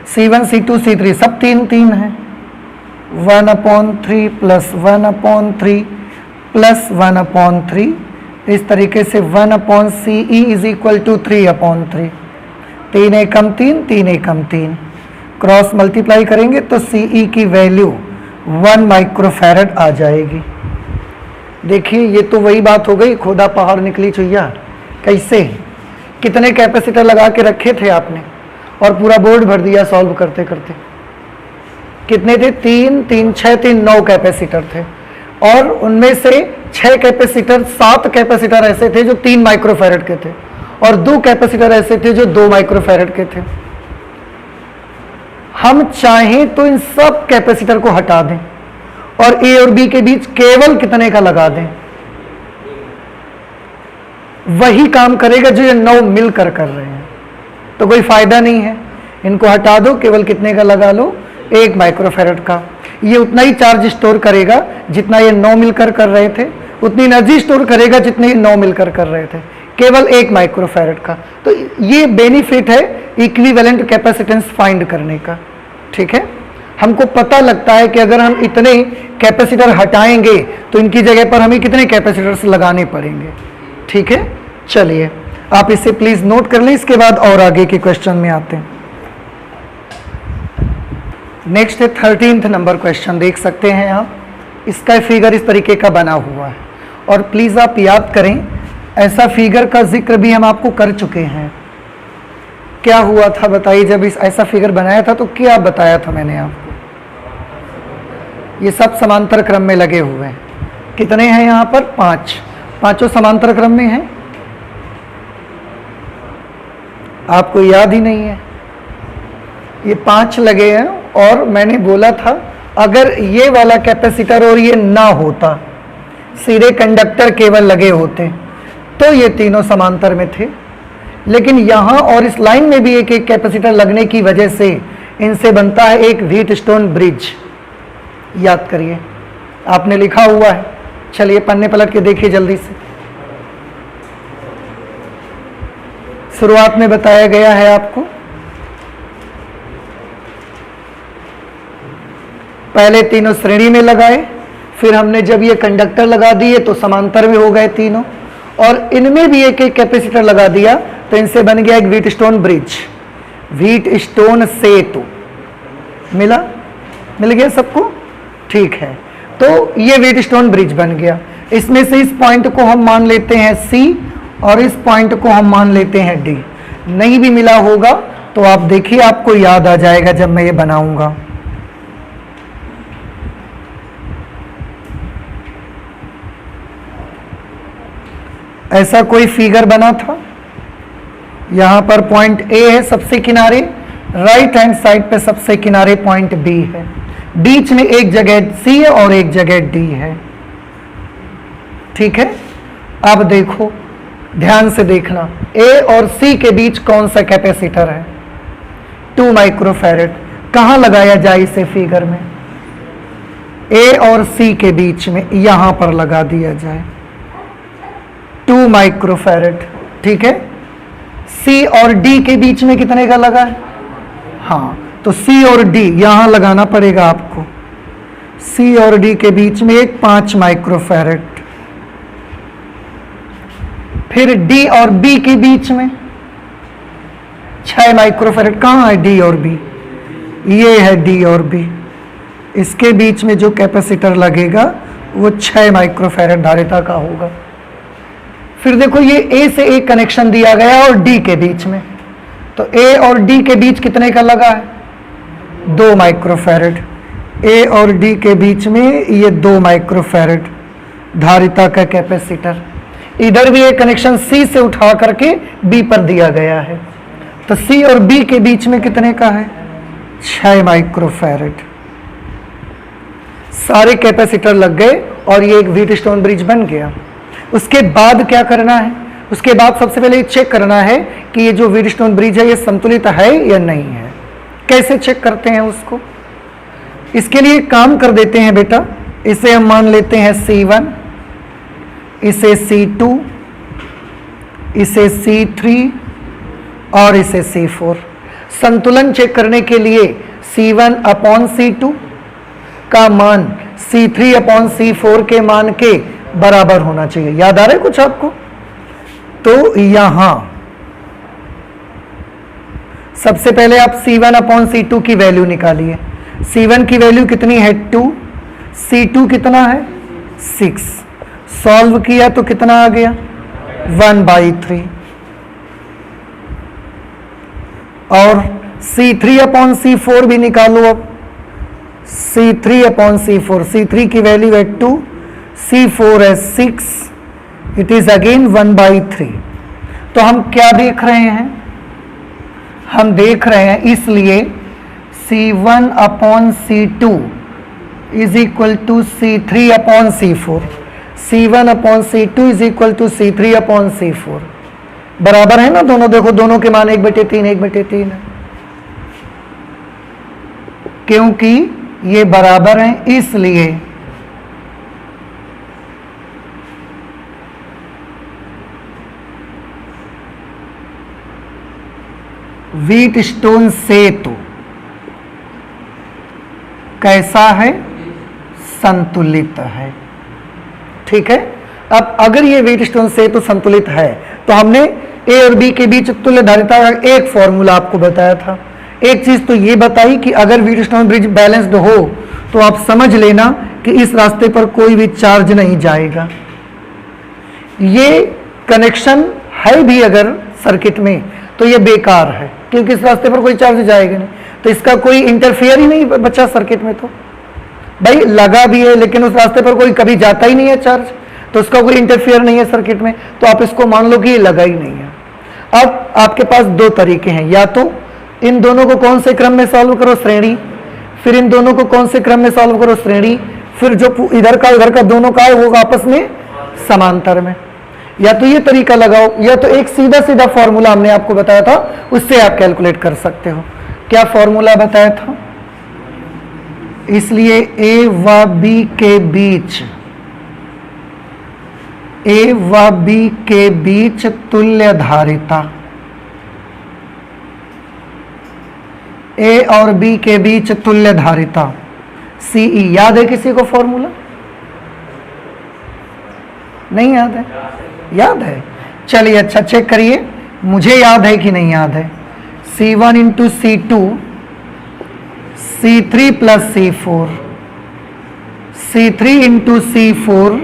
C1 C2 C3 सब 3 है, 1/3 + 1/3 + 1/3, इस तरीके से 1/CE is equal to 3/3। 3 Ekam 3, 3 Ekam 3, cross multiply करेंगे तो CE की वैल्यू 1 माइक्रोफैरड आ जाएगी। देखिए ये तो वही बात हो गई, खोदा पहाड़ निकली चुईया। कैसे, कितने कैपेसिटर लगा के रखे थे आपने और पूरा बोर्ड भर दिया सॉल्व करते करते। कितने थे, 3 3 6 3 9 कैपेसिटर थे, और उनमें से 6 कैपेसिटर 7 कैपेसिटर ऐसे थे जो 3 माइक्रोफैरड के थे, और 2 कैपेसिटर ऐसे थे जो 2 माइक्रोफैरड के थे। हम चाहें तो इन सब कैपेसिटर को हटा दें और A और B के बीच केवल कितने का लगा दें, वही काम करेगा जो ये 9 मिलकर कर रहे हैं। तो कोई फायदा नहीं है, इनको हटा दो, केवल कितने का लगा लो, 1 माइक्रोफैरड का। ये उतना ही चार्ज स्टोर करेगा जितना ये 9 मिलकर कर रहे थे, उतनी एनर्जी स्टोर करेगा जितने ये 9 मिलकर कर रहे थे, केवल 1 माइक्रोफैरड का। तो ये बेनिफिट है इक्विवेलेंट कैपेसिटेंस फाइंड करने का। ठीक है, हमको पता लगता है कि अगर हम इतने कैपेसिटर हटाएंगे तो इनकी जगह पर हमें कितने कैपेसिटर्स लगाने पड़ेंगे। ठीक है, चलिए आप इसे प्लीज नोट कर लें, इसके बाद और आगे के क्वेश्चन में आते हैं। नेक्स्ट है 13th नंबर क्वेश्चन, देख सकते हैं आप। इसका फिगर इस तरीके का बना हुआ है, और प्लीज आप याद करें ऐसा फिगर का जिक्र भी हम आपको कर चुके हैं। क्या हुआ था बताइए, जब इस ऐसा फिगर बनाया था तो क्या बताया था मैंने आपको। ये सब समांतर क्रम में लगे हुए हैं। कितने हैं यहाँ पर? 5, पांचों समांतर क्रम में हैं। आपको याद ही नहीं है, ये 5 लगे हैं। और मैंने बोला था अगर ये वाला कैपेसिटर और ये ना होता, सीधे कंडक्टर केवल लगे होते, तो ये तीनों समांतर में थे। लेकिन यहाँ और इस लाइन में भी एक एक कैपेसिटर लगने की वजह से इनसे बनता है एक व्हीटस्टोन ब्रिज। याद करिए, आपने लिखा हुआ है। चलिए पन्ने पलट के देखिए जल्दी से। शुरुआत में बताया गया है आपको, पहले तीनों श्रेणी में लगाए, फिर हमने जब ये कंडक्टर लगा दिए तो समांतर में हो गए तीनों, और इनमें भी एक एक कैपेसिटर लगा दिया तो इनसे बन गया एक व्हीटस्टोन ब्रिज, व्हीटस्टोन सेतु। मिल गया सबको? ठीक है, तो ये व्हीटस्टोन ब्रिज बन गया। इसमें से इस पॉइंट को हम मान लेते हैं C और इस पॉइंट को हम मान लेते हैं D। नहीं भी मिला होगा तो आप देखिए, आपको याद आ जाएगा जब मैं ये बनाऊंगा। ऐसा कोई फिगर बना था, यहां पर पॉइंट A है सबसे किनारे, राइट हैंड साइड पे सबसे किनारे पॉइंट B है, बीच में एक जगह C है और एक जगह D है। ठीक है, अब देखो, ध्यान से देखना, A और C के बीच कौन सा कैपेसिटर है? 2 माइक्रोफैरड। कहां लगाया जाए इसे फिगर में? A और C के बीच में, यहां पर लगा दिया जाए 2 माइक्रोफैरड। ठीक है, C और D के बीच में कितने का लगा है? हाँ, तो C और D यहां लगाना पड़ेगा आपको। C और D के बीच में एक 5 माइक्रोफैरड। फिर D और B के बीच में 6 माइक्रोफैरड। कहां है D और B? ये है D और B। इसके बीच में जो कैपेसिटर लगेगा वो 6 माइक्रोफैरड धारिता का होगा। फिर देखो, ये A से एक कनेक्शन दिया गया और D के बीच में, तो A और D के बीच कितने का लगा है? 2 माइक्रोफैरड। A और D के बीच में ये 2 माइक्रोफैरड धारिता का कैपेसिटर। इधर भी एक कनेक्शन C से उठा करके B पर दिया गया है, तो C और B के बीच में कितने का है? 6 माइक्रोफैरड। सारे कैपेसिटर लग गए और ये एक व्हीटस्टोन ब्रिज बन गया। उसके बाद क्या करना है? उसके बाद सबसे पहले चेक करना है कि ये जो व्हीटस्टोन ब्रिज है ये संतुलित है या नहीं है। कैसे चेक करते हैं उसको? इसके लिए काम कर देते हैं बेटा, इसे हम मान लेते हैं C1, इसे C2, इसे C3 और इसे C4। संतुलन चेक करने के लिए C1/C2 का मान C3/C4 के मान के बराबर होना चाहिए। याद आ रहा है कुछ आपको? तो यहां सबसे पहले आप C1/C2 की वैल्यू निकालिए। C1 की वैल्यू कितनी है? 2। C2 कितना है? 6। सॉल्व किया तो कितना आ गया? 1/3। और C3/C4 भी निकालो अब। C3/C4, C3 की वैल्यू है 2, C4 है 6, इट इज अगेन 1/3। तो हम क्या देख रहे हैं? हम देख रहे हैं इसलिए C1/C2 is equal to C3/C4, C1/C2 is equal to C3/C4। बराबर है ना दोनों? देखो दोनों के मान 1/3 1/3 है, क्योंकि ये बराबर हैं इसलिए व्हीटस्टोन सेतु कैसा है? संतुलित है। ठीक है, अब अगर ये व्हीटस्टोन सेतु संतुलित है तो हमने A और B के बीच तुल्य धारिता का एक फॉर्मूला आपको बताया था। एक चीज तो ये बताई कि अगर व्हीटस्टोन ब्रिज बैलेंस्ड हो तो आप समझ लेना कि इस रास्ते पर कोई भी चार्ज नहीं जाएगा। ये कनेक्शन है भी अगर सर्किट में तो ये बेकार है, क्योंकि इस रास्ते पर कोई चार्ज जाएगा नहीं, तो इसका कोई इंटरफेयर ही नहीं बचा सर्किट में। तो भाई लगा भी है लेकिन उस रास्ते पर कोई कभी जाता ही नहीं है चार्ज, तो उसका कोई इंटरफियर नहीं है सर्किट में, तो आप इसको मान लो कि ये लगा ही नहीं है। अब आपके पास दो तरीके हैं, या तो इन दोनों को कौन से क्रम में सॉल्व करो, श्रेणी, फिर इन दोनों को कौन से क्रम में सॉल्व करो, श्रेणी, फिर जो इधर का दोनों का है वो आपस में समांतर में। या तो ये तरीका लगाओ, या तो एक सीधा सीधा फॉर्मूला हमने आपको बताया था उससे आप कैलकुलेट कर सकते हो। क्या फॉर्मूला बताया था? इसलिए ए व बी के बीच, ए व बी के बीच तुल्य धारिता, ए और बी के बीच तुल्य धारिता सीई। याद है किसी को फॉर्मूला? नहीं याद है? याद है, चलिए अच्छा चेक करिए, मुझे याद है कि नहीं याद है। C1 into C2 C3 plus C4, C3 into C4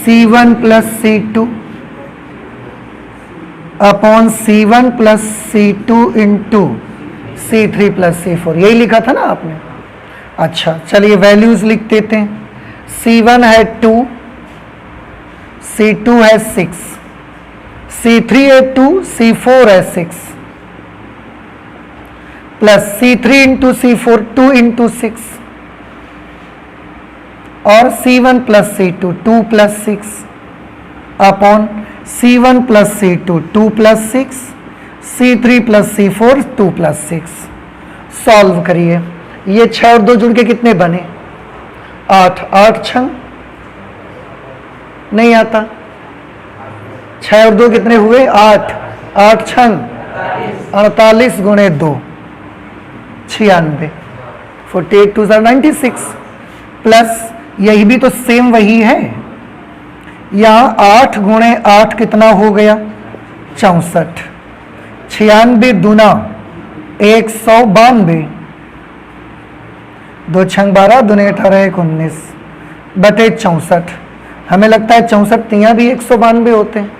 C1 plus C2 upon C1 plus C2 into C3 plus C4, यही लिखा था ना आपने? अच्छा चलिए वैल्यूज लिख देते हैं। C1 है 2, C2 है 6, C3 है 2, C4 है 6, plus C3 into C4 2 into 6, और C1 plus C2 2 plus 6 upon C1 plus C2 2 plus 6, C3 plus C4 2 plus 6। Solve करिए, ये 6 और 2 जुड़ के कितने बने? 8, 8 छंग नहीं आता, 6 और 2 कितने हुए? 8, 8 छंग 48 गुणे 2 96, 48 2 96, प्लस यही भी तो सेम वही है, यहाँ 8 गुणे 8 कितना हो गया? 64, 96 दूना 192, 2 छंग 12 दूने 18 1 19 बटे 64। हमें लगता है 64 तिया भी 192 होते हैं,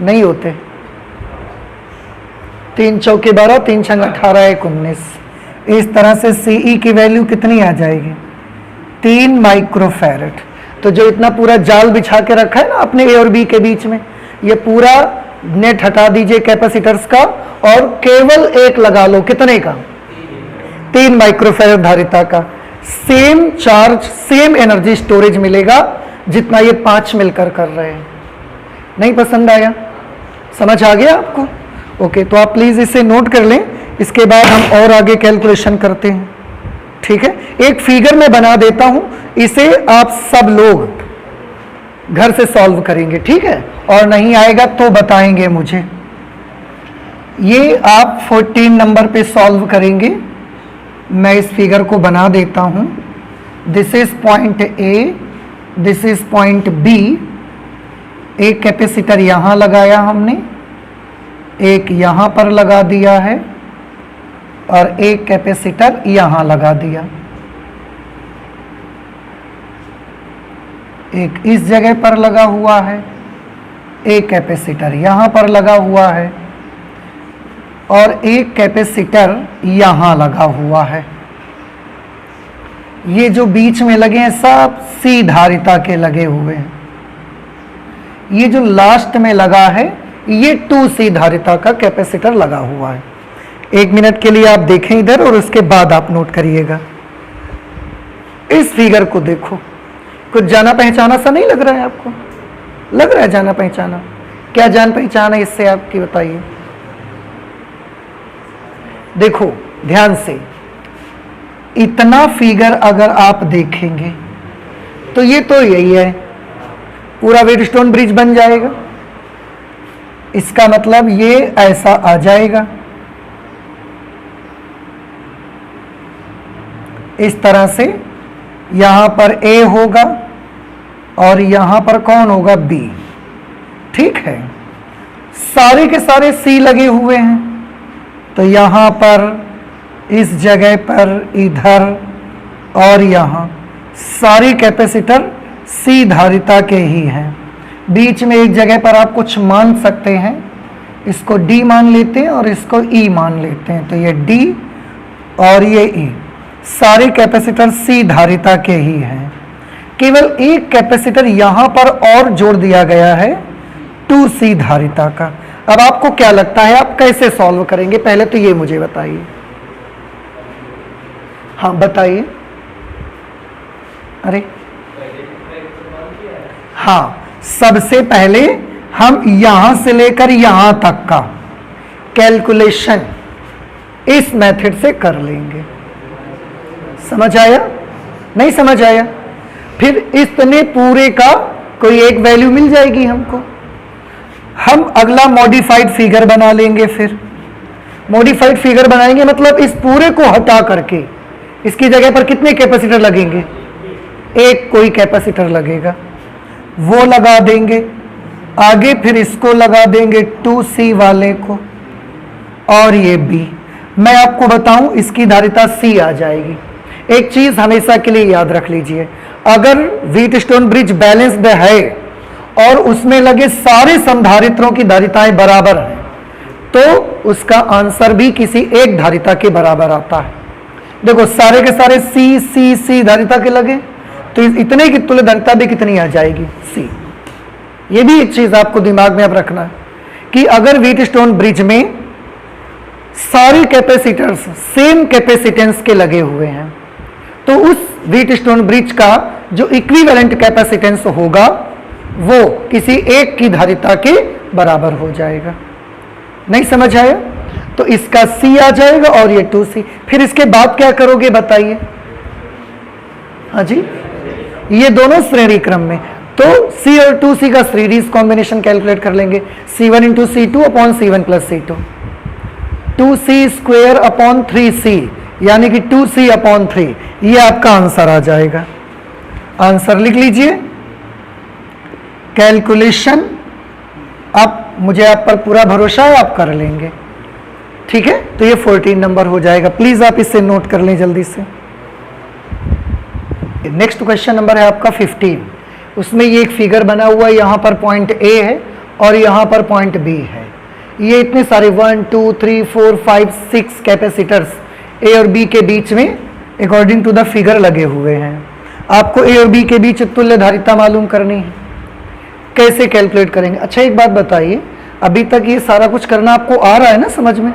नहीं होते। 3 चौके 12 3 छंग 18 1 19। इस तरह से सीई की वैल्यू कितनी आ जाएगी? 3 माइक्रोफैरड। तो जो इतना पूरा जाल बिछा के रखा है ना अपने ए और बी के बीच में, ये पूरा नेट हटा दीजिए कैपेसिटर्स का और केवल एक लगा लो, कितने का? 3 माइक्रोफैरड धारिता का। Same charge same energy storage मिलेगा जितना ये 5 मिलकर कर रहे हैं। नहीं पसंद आया? समझ आ गया आपको? ओके, तो आप प्लीज इसे नोट कर लें, इसके बाद हम और आगे कैलकुलेशन करते हैं। ठीक है, एक फिगर में बना देता हूं, इसे आप सब लोग घर से सॉल्व करेंगे, ठीक है? और नहीं आएगा तो बताएंगे मुझे। ये आप 14 नंबर पे सॉल्व करेंगे। मैं इस फिगर को बना देता हूं। This is point A, this is point B. एक कैपेसिटर यहां लगाया हमने, एक यहां पर लगा दिया है और एक कैपेसिटर यहां लगा दिया। एक इस जगह पर लगा हुआ है, एक कैपेसिटर यहां पर लगा हुआ है और एक कैपेसिटर यहां लगा हुआ है। ये जो बीच में लगे हैं सब सी धारिता के लगे हुए हैं। ये जो लास्ट में लगा है ये 2C धारिता का कैपेसिटर लगा हुआ है। 1 मिनट के लिए आप देखें इधर और उसके बाद आप नोट करिएगा। इस फिगर को देखो, कुछ जाना पहचाना सा नहीं लग रहा है आपको? लग रहा है जाना पहचाना? क्या जान पहचान है इससे आपकी, बताइए। देखो ध्यान से, इतना फिगर अगर आप देखेंगे तो ये तो यही है, पूरा व्हीटस्टोन ब्रिज बन जाएगा। इसका मतलब ये ऐसा आ जाएगा, इस तरह से। यहां पर A होगा और यहां पर कौन होगा? B। ठीक है, सारे के सारे C लगे हुए हैं, तो यहां पर इस जगह पर, इधर और यहां सारी कैपेसिटर C धारिता के ही हैं। बीच में एक जगह पर आप कुछ मान सकते हैं, इसको D मान लेते हैं और इसको E मान लेते हैं, तो ये D और ये E सारे कैपेसिटर सी धारिता के ही हैं, केवल एक कैपेसिटर यहां पर और जोड़ दिया गया है 2C धारिता का। अब आपको क्या लगता है आप कैसे सॉल्व करेंगे? पहले तो ये मुझे बताइए। हाँ बताइए। अरे हाँ, सबसे पहले हम यहां से लेकर यहां तक का कैलकुलेशन इस मेथड से कर लेंगे। समझ आया? नहीं समझ आया? फिर इतने पूरे का कोई एक वैल्यू मिल जाएगी हमको। हम अगला मॉडिफाइड फिगर बना लेंगे। फिर मॉडिफाइड फिगर बनाएंगे मतलब इस पूरे को हटा करके इसकी जगह पर कितने कैपेसिटर लगेंगे? एक कोई कैपेसिटर लगेगा, वो लगा देंगे। आगे फिर इसको लगा देंगे 2C वाले को, और ये B। मैं आपको बताऊं इसकी धारिता C आ जाएगी। एक चीज हमेशा के लिए याद रख लीजिए, अगर व्हीटस्टोन ब्रिज बैलेंस्ड है और उसमें लगे सारे संधारित्रों की धारिताएं बराबर हैं, तो उसका आंसर भी किसी एक धारिता के बराबर आता है। देखो सारे के सारे C धारिता के लगे, तो इतने की तुल्य धारिता भी कितनी आ जाएगी? C। ये भी एक चीज आपको दिमाग में अब रखना है कि अगर व्हीटस्टोन ब्रिज में सारे कैपेसिटर्स सेम कैपेसिटेंस के लगे हुए हैं, तो उस व्हीटस्टोन ब्रिज का जो इक्विवेलेंट कैपेसिटेंस होगा वो किसी एक की धारिता के बराबर हो जाएगा। नहीं समझ आया? तो इसका C आ जाएगा और ये 2C। फिर इसके बाद क्या करोगे बताइए? हाँ जी, ये दोनों श्रेणी क्रम में, तो C और 2C का सीरीज कॉम्बिनेशन कैलकुलेट कर लेंगे। C1 into C2 upon C1 plus C2, 2C square upon 3C, यानी कि 2C अपॉन 3। ये आपका आंसर आ जाएगा। आंसर लिख लीजिए। कैलकुलेशन, अब मुझे आप पर पूरा भरोसा है, आप कर लेंगे। ठीक है, तो ये 14 नंबर हो जाएगा। प्लीज आप इसे नोट कर लें जल्दी से। नेक्स्ट क्वेश्चन नंबर है आपका 15। उसमें ये एक फिगर बना हुआ है, यहां पर पॉइंट A है और यहां पर पॉइंट B है। ये इतने सारे 1 2 3 4 5 6 कैपेसिटर्स A और B के बीच में अकॉर्डिंग टू द फिगर लगे हुए हैं। आपको A और B के बीच तुल्य धारिता मालूम करनी है। कैसे कैलकुलेट करेंगे? अच्छा एक बात बताइए, अभी तक ये सारा कुछ करना आपको आ रहा है ना समझ में?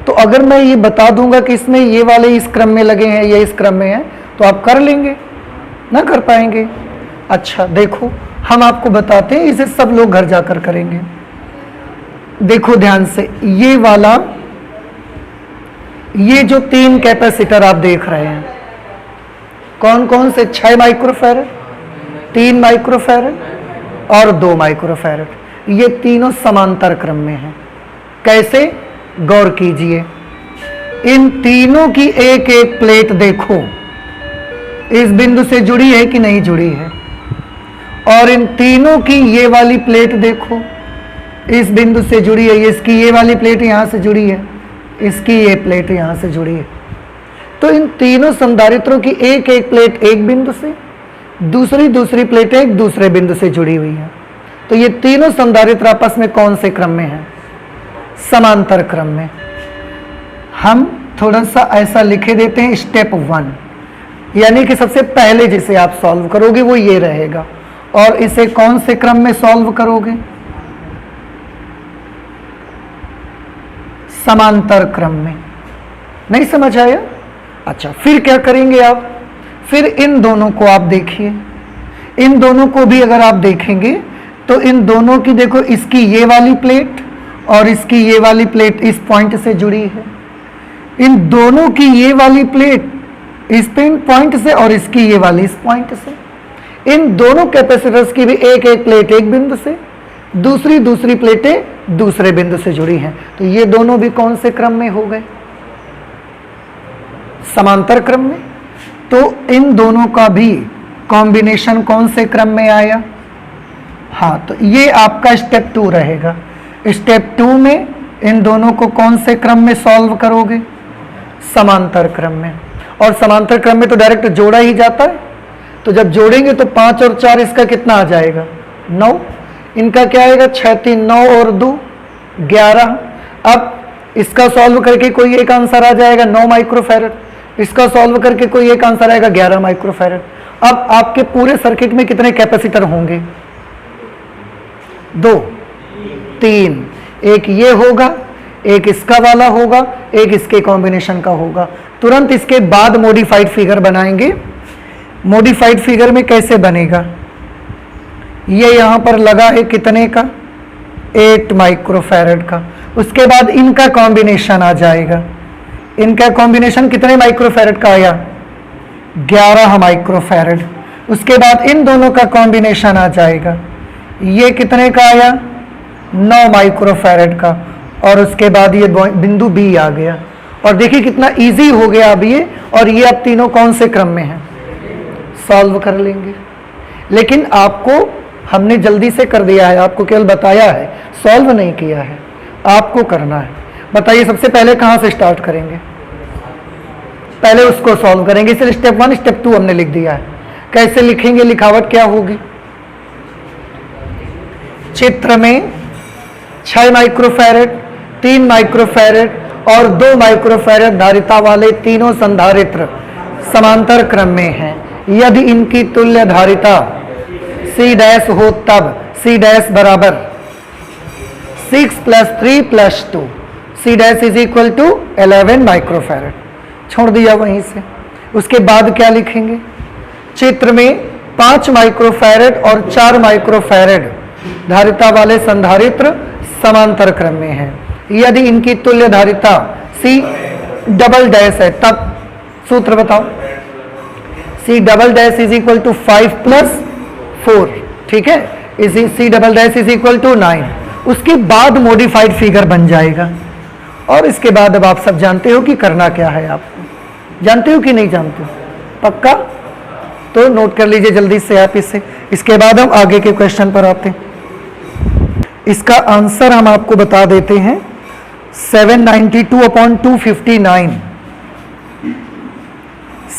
तो अगर मैं ये बता दूंगा कि इसमें ये वाले इस क्रम में लगे हैं, ये इस क्रम में है, तो आप कर लेंगे ना? कर पाएंगे? अच्छा देखो, हम आपको बताते हैं, इसे सब लोग घर जाकर करेंगे। देखो ध्यान से, ये वाला, ये जो 3 कैपेसिटर आप देख रहे हैं, कौन कौन से? 6 माइक्रोफैरड, 3 माइक्रोफैरड और 2 माइक्रोफैरड। ये तीनों समांतर क्रम में हैं। कैसे? गौर कीजिए, इन तीनों की एक एक प्लेट देखो, इस बिंदु से जुड़ी है कि नहीं जुड़ी है, और इन तीनों की ये वाली प्लेट देखो, इस बिंदु से जुड़ी है। इसकी ये वाली प्लेट यहां से जुड़ी है, इसकी ये प्लेट यहां से जुड़ी है। तो इन तीनों संधारित्रों की एक एक प्लेट एक बिंदु से, दूसरी प्लेट एक दूसरे बिंदु से जुड़ी हुई है। तो ये तीनों संधारित्र आपस में कौन से क्रम में है? समांतर क्रम में। हम थोड़ा सा ऐसा लिखे देते हैं, स्टेप 1, यानी कि सबसे पहले जिसे आप सॉल्व करोगे वो ये रहेगा। और इसे कौन से क्रम में सॉल्व करोगे? समांतर क्रम में। नहीं समझ आया? अच्छा, फिर क्या करेंगे आप? फिर इन दोनों को आप देखिए, इन दोनों को भी अगर आप देखेंगे तो इन दोनों की देखो, इसकी ये वाली प्लेट और इसकी ये वाली प्लेट इस पॉइंट से जुड़ी है। इन दोनों की ये वाली प्लेट इस पॉइंट से और इसकी ये वाली इस पॉइंट से। इन दोनों कैपेसिटर्स की भी एक एक प्लेट एक बिंदु से, दूसरी प्लेटें दूसरे बिंदु से जुड़ी हैं। तो ये दोनों भी कौन से क्रम में हो गए? समांतर क्रम में। तो इन दोनों का भी कॉम्बिनेशन कौन से क्रम में आया? हाँ, तो ये आपका स्टेप 2 रहेगा। स्टेप 2 में इन दोनों को कौन से क्रम में सॉल्व करोगे? समांतर क्रम में। और समांतर क्रम में तो डायरेक्ट जोड़ा ही जाता है, तो जब जोड़ेंगे तो 5 और 4 इसका कितना आ जाएगा? 9। इनका क्या आएगा? 6 3 9 और 2 11। अब इसका सॉल्व करके कोई एक आंसर आ जाएगा 9 माइक्रोफैरड, इसका सॉल्व करके कोई एक आंसर आएगा 11 माइक्रोफैरड। अब आपके पूरे सर्किट में कितने कैपेसिटर होंगे? 2, 3, एक ये होगा, एक इसका वाला होगा, एक इसके कॉम्बिनेशन का होगा। तुरंत इसके बाद मॉडिफाइड फिगर बनाएंगे। मॉडिफाइड फिगर में कैसे बनेगा? ये यहां पर लगा है कितने का? 8 माइक्रोफैरड का। उसके बाद इनका कॉम्बिनेशन आ जाएगा। इनका कॉम्बिनेशन कितने माइक्रोफैरड का आया? 11 माइक्रोफैरड। उसके बाद इन दोनों का कॉम्बिनेशन आ जाएगा। ये कितने का आया? 9 माइक्रोफैरड का। और उसके बाद ये बिंदु बी आ गया। और देखिए कितना इजी हो गया अब ये। और ये अब तीनों कौन से क्रम में हैं? सॉल्व कर लेंगे। लेकिन आपको हमने जल्दी से कर दिया है, आपको केवल बताया है, सॉल्व नहीं किया है, आपको करना है। बताइए सबसे पहले कहां से स्टार्ट करेंगे? पहले उसको सॉल्व करेंगे, इसलिए स्टेप 1 स्टेप 2 हमने लिख दिया है। कैसे लिखेंगे? लिखावट क्या होगी? चित्र में 6 माइक्रोफैरड, 3 माइक्रोफैरड और 2 माइक्रोफैरड धारिता वाले तीनों संधारित्र समांतर क्रम में हैं। यदि इनकी तुल्य धारिता C डैश हो तब C डैश बराबर 6 + 3 + 2, C dash is equal to 11 microfarad. छोड़ दिया वहीं से। उसके बाद क्या लिखेंगे? चित्र में 5 माइक्रोफैरड और 4 माइक्रोफैरड धारिता वाले संधारित्र समांतर क्रम में है। यदि इनकी तुल्य धारिता C डबल डैश है तब सूत्र बताओ। C double dash is equal to 5 + 4, ठीक है। इसी C double dash is equal to 9। उसके बाद मॉडिफाइड फिगर बन जाएगा। और इसके बाद अब आप सब जानते हो कि करना क्या है। आपको जानते हो कि नहीं जानते हो? पक्का? तो नोट कर लीजिए जल्दी से आप इसे। इसके बाद हम आगे के क्वेश्चन पर आते हैं। इसका आंसर हम आपको बता देते हैं। 792/259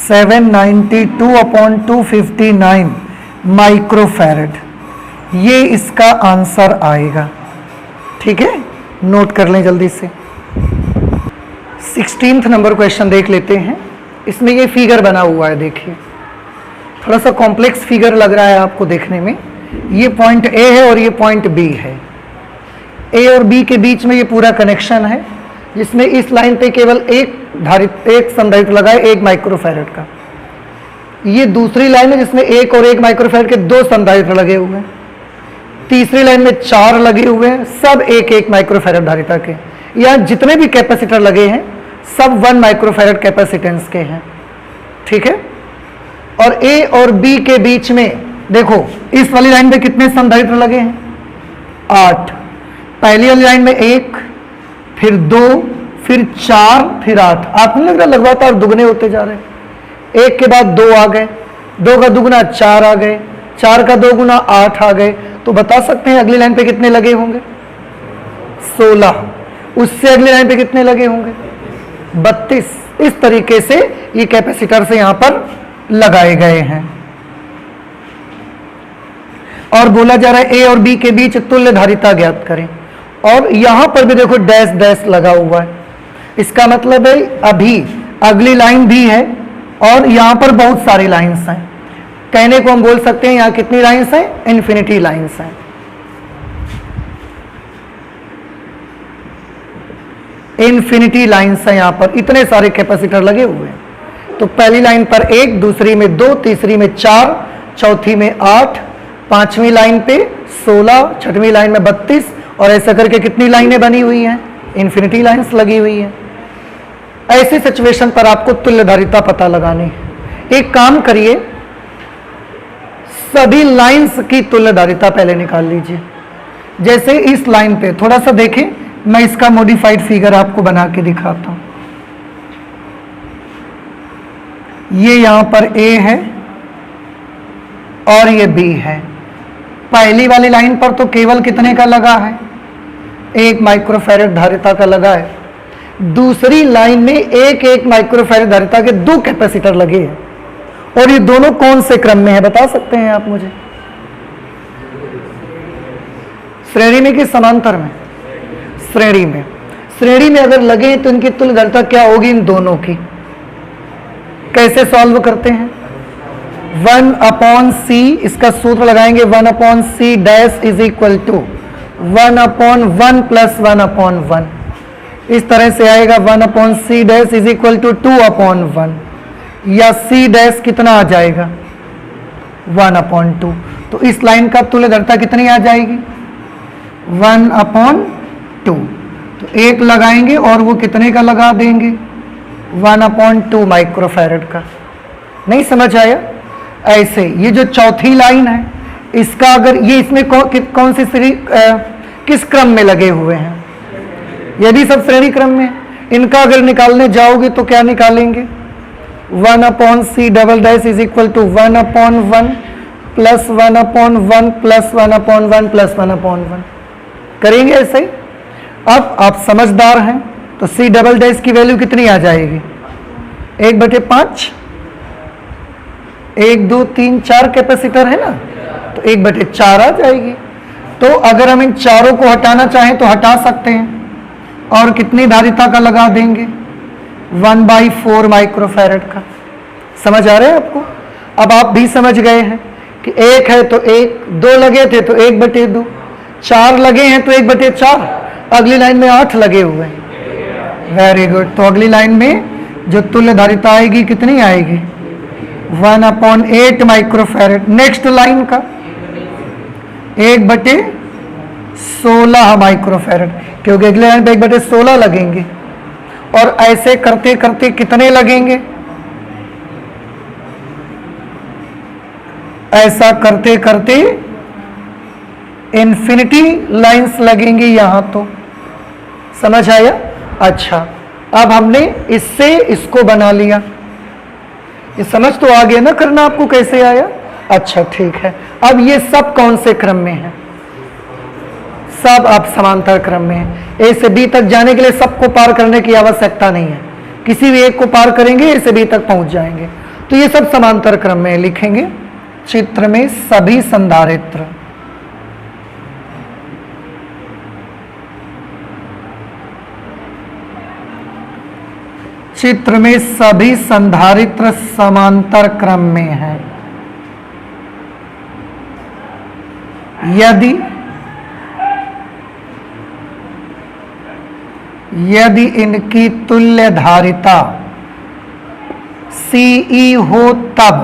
792/259 माइक्रोफैरड, ये इसका आंसर आएगा। ठीक है, नोट कर लें जल्दी से। 16th नंबर क्वेश्चन देख लेते हैं। इसमें ये फिगर बना हुआ है, देखिए थोड़ा सा कॉम्प्लेक्स फिगर लग रहा है आपको देखने में। ये पॉइंट ए है और ये पॉइंट बी है। ए और बी के बीच में ये पूरा कनेक्शन है, जिसमें इस लाइन पे केवल एक संधारित्र लगा है 1 माइक्रोफैरड का। ये दूसरी लाइन है जिसमें 1 और 1 माइक्रोफैरड के 2 संधारित्र लगे हुए हैं। तीसरी लाइन में 4 लगे हुए हैं, सब 1-1 माइक्रोफैरड धारिता के। यहाँ जितने भी कैपेसिटर लगे हैं सब 1 माइक्रोफैरड कैपेसिटेंस के हैं। ठीक है, और ए और बी के बीच में देखो इस वाली लाइन पे कितने संधारित्र लगे हैं? 8। पहली वाली लाइन में 1, फिर 2, फिर 4, फिर 8। आपको नहीं लग रहा लगातार दुगने होते जा रहे हैं? 1 के बाद 2 आ गए, 2 का दुगुना 4 आ गए, 4 का 2 गुना 8 आ गए। तो बता सकते हैं अगली लाइन पे कितने लगे होंगे? 16। उससे अगली लाइन पे कितने लगे होंगे? 32। इस तरीके से ये कैपेसिटर से यहां पर लगाए गए हैं। और बोला जा रहा है ए और बी के बीच तुल्य धारिता ज्ञात करें। और यहां पर भी देखो डैश डैश लगा हुआ है। इसका मतलब है अभी अगली लाइन भी है और यहां पर बहुत सारी लाइंस हैं। कहने को हम बोल सकते हैं यहां कितनी लाइंस हैं? इन्फिनिटी लाइंस हैं। इन्फिनिटी लाइंस हैं, यहां पर इतने सारे कैपेसिटर लगे हुए हैं। तो पहली लाइन पर 1, दूसरी में 2, तीसरी में 4, चौथी में 8, पांचवी लाइन पे 16, छठवीं लाइन में 32 और ऐसा करके कितनी लाइनें बनी हुई हैं? इन्फिनिटी लाइंस लगी हुई हैं। ऐसी सिचुएशन पर आपको तुल्य धारिता पता लगानी है। एक काम करिए, सभी लाइंस की तुल्य धारिता पहले निकाल लीजिए। जैसे इस लाइन पे थोड़ा सा देखें, मैं इसका मॉडिफाइड फिगर आपको बना के दिखाता हूं। ये यहां पर A है और ये B है। पहली वाली लाइन पर तो केवल कितने का लगा है? 1 माइक्रोफैरड धारिता का लगा है। दूसरी लाइन में 1-1 माइक्रोफैरड धारिता के 2 कैपेसिटर लगे हैं। और ये दोनों कौन से क्रम में है बता सकते हैं आप मुझे? श्रेणी में कि समांतर में? श्रेणी में। श्रेणी में अगर लगे तो इनकी तुल्य धारिता क्या होगी इन दोनों की? कैसे सॉल्व करते हैं? 1/c, इसका सूत्र लगाएंगे 1/c dash is equal to 1/1 plus 1/1। इस तरह से आएगा 1/c dash is equal to 2/1, या c डैश कितना आ जाएगा 1/2। तो इस लाइन का तुल्यधारिता कितनी आ जाएगी 1/2। तो एक लगाएंगे और वो कितने का लगा देंगे 1/2 माइक्रोफैरड का। नहीं समझ आया? ऐसे ये जो चौथी लाइन है इसका अगर ये इसमें कौन सी श्रेणी किस क्रम में लगे हुए हैं? यदि सब श्रेणी क्रम में, इनका अगर निकालने जाओगे तो क्या निकालेंगे 1/c double dash is equal to 1/1 plus 1/1 plus 1/1 plus 1/1 करेंगे ऐसे ही। अब आप समझदार हैं तो c डबल डैश की वैल्यू कितनी आ जाएगी 1/5। 1 2 3 4 कैपेसिटर है ना, तो 1/4 आ जाएगी। तो अगर हम इन चारों को हटाना चाहें तो हटा सकते हैं, और कितनी धारिता का लगा देंगे 1/4 माइक्रोफैरड का। समझ आ रहा है आपको? अब आप भी समझ गए हैं कि 1 है तो 1, 2 लगे थे तो 1/2, 4 लगे हैं तो 1/4, अगली लाइन में 8 लगे हुए हैं। Very good. तो अगली लाइन में जो तुल्य धारिता आएगी कितनी आएगी 1/8 माइक्रोफैरड। नेक्स्ट लाइन का 1/16 माइक्रोफैरड, क्योंकि अगले लाइन पे 1/16 लगेंगे। और ऐसे करते करते कितने लगेंगे, ऐसा करते करते इन्फिनिटी लाइंस लगेंगी यहां। तो समझ आया? अच्छा, अब हमने इससे इसको बना लिया। ये समझ तो आ गया ना करना आपको कैसे आया? अच्छा ठीक है। अब ये सब कौन से क्रम में है? सब आप समांतर क्रम में है। ए से बी तक जाने के लिए सबको पार करने की आवश्यकता नहीं है, किसी भी एक को पार करेंगे ए से बी तक पहुंच जाएंगे। तो ये सब समांतर क्रम में लिखेंगे। चित्र में सभी संधारित्र चित्र में सभी संधारित्र समांतर क्रम में है। यदि इनकी तुल्य धारिता CE हो तब।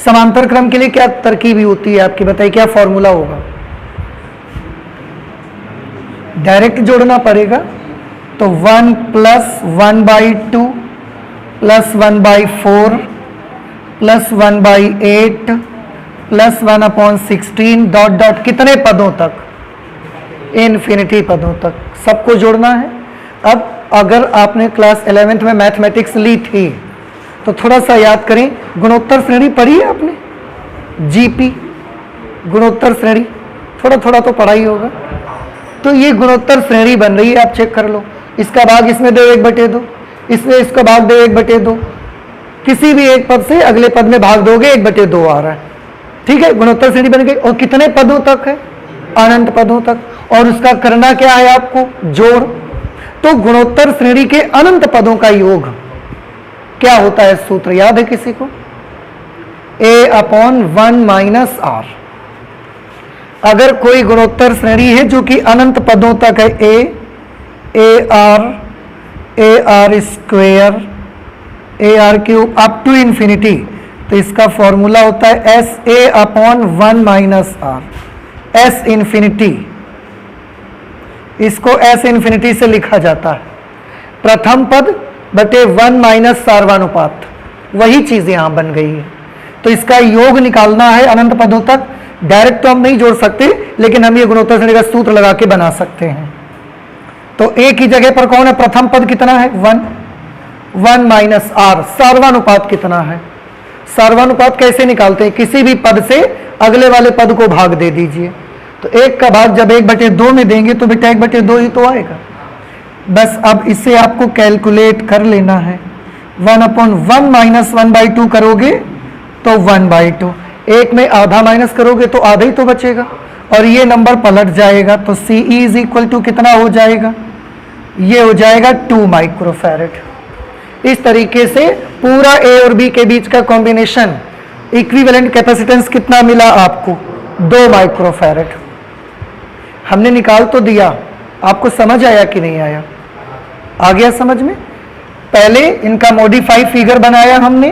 समांतर क्रम के लिए क्या तरकीब होती है आपकी, बताइए क्या फॉर्मूला होगा? डायरेक्ट जोड़ना पड़ेगा। तो 1 plus 1/2 plus 1/4 plus 1/8 plus 1/16 dot dot कितने पदों तक, इन्फिनिटी पदों तक सबको जोड़ना है। अब अगर आपने क्लास 11th में मैथमेटिक्स ली थी तो थोड़ा सा याद करें, गुणोत्तर श्रेणी पढ़ी है आपने? जीपी गुणोत्तर श्रेणी थोड़ा थोड़ा तो पढ़ा ही होगा। तो ये गुणोत्तर श्रेणी बन रही है, आप चेक कर लो। इसका भाग इसमें दो 1/2, इसमें इसका भाग दो 1/2, किसी भी एक पद से अगले पद में भाग दोगे 1/2 आ रहा है। ठीक है, गुणोत्तर श्रेणी बन गई। और कितने पदों तक है? अनंत पदों तक। और उसका करना क्या है आपको? जोड़। तो गुणोत्तर श्रेणी के अनंत पदों का योग क्या होता है? सूत्र याद है किसी को? A/1 - R। अगर कोई गुणोत्तर श्रेणी है जो कि अनंत पदों तक है, AR square AR³ up to infinity, तो इसका फॉर्मूला होता है SA/1 - R। S इंफिनिटी, इसको S इंफिनिटी से लिखा जाता है प्रथम पद बटे 1 - सार्वनुपात। वही चीज यहां बन गई है। तो इसका योग निकालना है अनंत पदों तक। डायरेक्ट तो हम नहीं जोड़ सकते, लेकिन हम ये गुणोत्तर श्रेणी का सूत्र लगा के बना सकते हैं। तो A की जगह पर कौन है? प्रथम पद कितना है? 1 - R। सार्वनुपात कितना है? सार्वनुपात कैसे निकालते हैं? किसी भी पद से अगले वाले पद को भाग दे दीजिए। तो 1 का भाग जब 1/2 में देंगे तो बेटा 1/2 ही तो आएगा। बस अब इसे आपको कैलकुलेट कर लेना है। 1/1 - 1/2 करोगे तो 1/2, 1 में आधा माइनस करोगे तो आधा ही तो बचेगा, और ये नंबर पलट जाएगा। तो CE इज इक्वल टू कितना हो जाएगा? ये हो जाएगा 2 माइक्रोफैरड। इस तरीके से पूरा ए और बी के बीच का कॉम्बिनेशन इक्विवेलेंट कैपेसिटेंस कितना मिला आपको? 2 माइक्रोफैरड। हमने निकाल तो दिया, आपको समझ आया कि नहीं आया? आ गया समझ में? पहले इनका मॉडिफाई फिगर बनाया हमने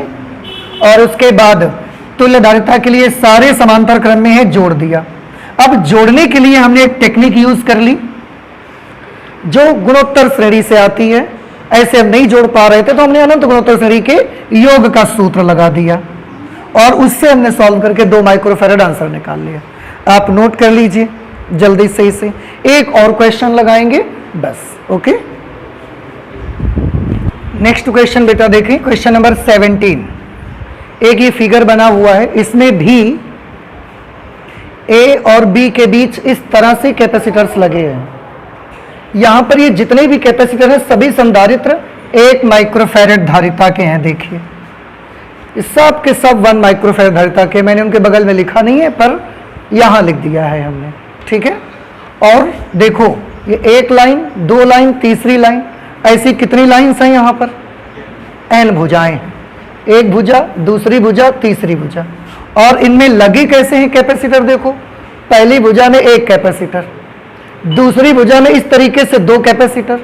और उसके बाद तुल्यधारिता के लिए सारे समांतर क्रम में है जोड़ दिया। अब जोड़ने के लिए हमने एक टेक्निक यूज कर ली जो गुणोत्तर श्रेणी से आती है। ऐसे हम नहीं जोड़ पा रहे थे तो हमने अनंत गुणोत्तर श्रेणी के योग का सूत्र लगा दिया और उससे हमने सॉल्व करके 2 माइक्रोफैरड आंसर निकाल लिया। आप नोट कर लीजिए जल्दी से इसे। एक और क्वेश्चन लगाएंगे बस। ओके, नेक्स्ट क्वेश्चन बेटा देखें, क्वेश्चन नंबर 17। एक ये फिगर बना हुआ है, इसमें भी ए और बी के बीच इस तरह से कैपेसिटर्स लगे हैं। यहां पर ये जितने भी कैपेसिटर हैं सभी संधारित्र 1 माइक्रोफैरड धारिता के हैं। देखिए सब के सब 1 माइक्रोफैरड धारिता के। मैंने उनके बगल में लिखा नहीं है पर यहां लिख दिया है हमने, ठीक है। और देखो ये 1 लाइन, 2 लाइन, तीसरी लाइन, ऐसी कितनी लाइन्स हैं यहां पर? n भुजाएं, एक भुजा, दूसरी भुजा, तीसरी भुजा। और इनमें लगे कैसे हैं कैपेसिटर? देखो पहली भुजा में 1 कैपेसिटर, दूसरी भुजा में इस तरीके से 2 कैपेसिटर,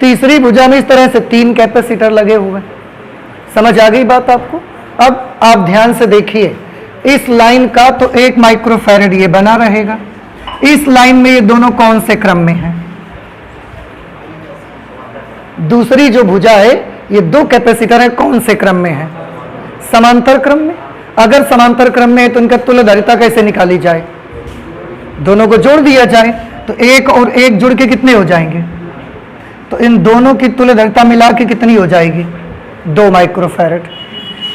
तीसरी भुजा में इस तरह से 3 कैपेसिटर लगे हुए। समझ आ गई बात आपको? अब आप ध्यान से देखिए, इस लाइन का तो 1 माइक्रोफैरड ये बना रहेगा। इस लाइन में ये दोनों कौन से क्रम में हैं? दूसरी जो भुजा है ये 2 कैपेसिटर है, कौन से क्रम में है? समांतर क्रम में। अगर समांतर क्रम में है तो इनका तुल्यधारिता कैसे निकाली जाए? दोनों को जोड़ दिया जाए तो 1 और 1 जुड़ के कितने हो जाएंगे? तो इन दोनों की तुल्यधारिता मिला के कितनी हो जाएगी? 2 माइक्रोफैरड।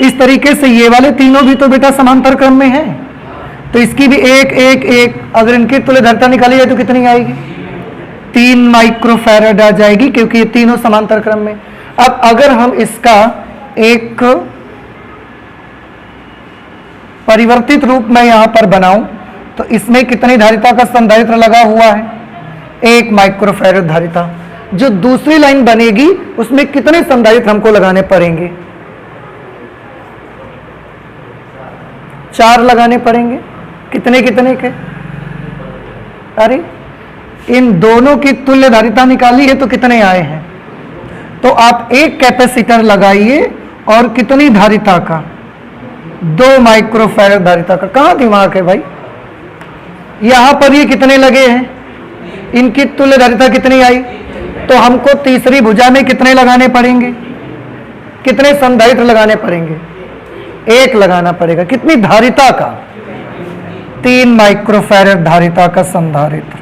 इस तरीके से ये वाले तीनों भी तो बेटा समांतर क्रम में है, तो इसकी भी 1 1 1, अगर इनकी तुल्यधारिता निकाली जाए तो कितनी आएगी? 3 माइक्रोफैरड आ जाएगी, क्योंकि ये तीनों समांतर क्रम में। अब अगर हम इसका एक परिवर्तित रूप में यहां पर बनाऊं तो इसमें कितनी धारिता का संधारित्र लगा हुआ है? 1 माइक्रोफैरड धारिता। जो दूसरी लाइन बनेगी उसमें कितने संधारित्र हमको लगाने पड़ेंगे? 4 लगाने पड़ेंगे। कितने कितने के? अरे इन दोनों की तुल्य धारिता निकाली है तो कितने आए हैं? तो आप 1 कैपेसिटर लगाइए और कितनी धारिता का? 2 माइक्रोफैरड धारिता का। कहां दिमाग है भाई? यहां पर ये कितने लगे हैं? इनकी तुल्य धारिता कितनी आई? तो हमको तीसरी भुजा में कितने लगाने पड़ेंगे? कितने संधारित्र लगाने पड़ेंगे? 1 लगाना पड़ेगा। कितनी धारिता का? 3 माइक्रोफैरड धारिता का संधारित्र।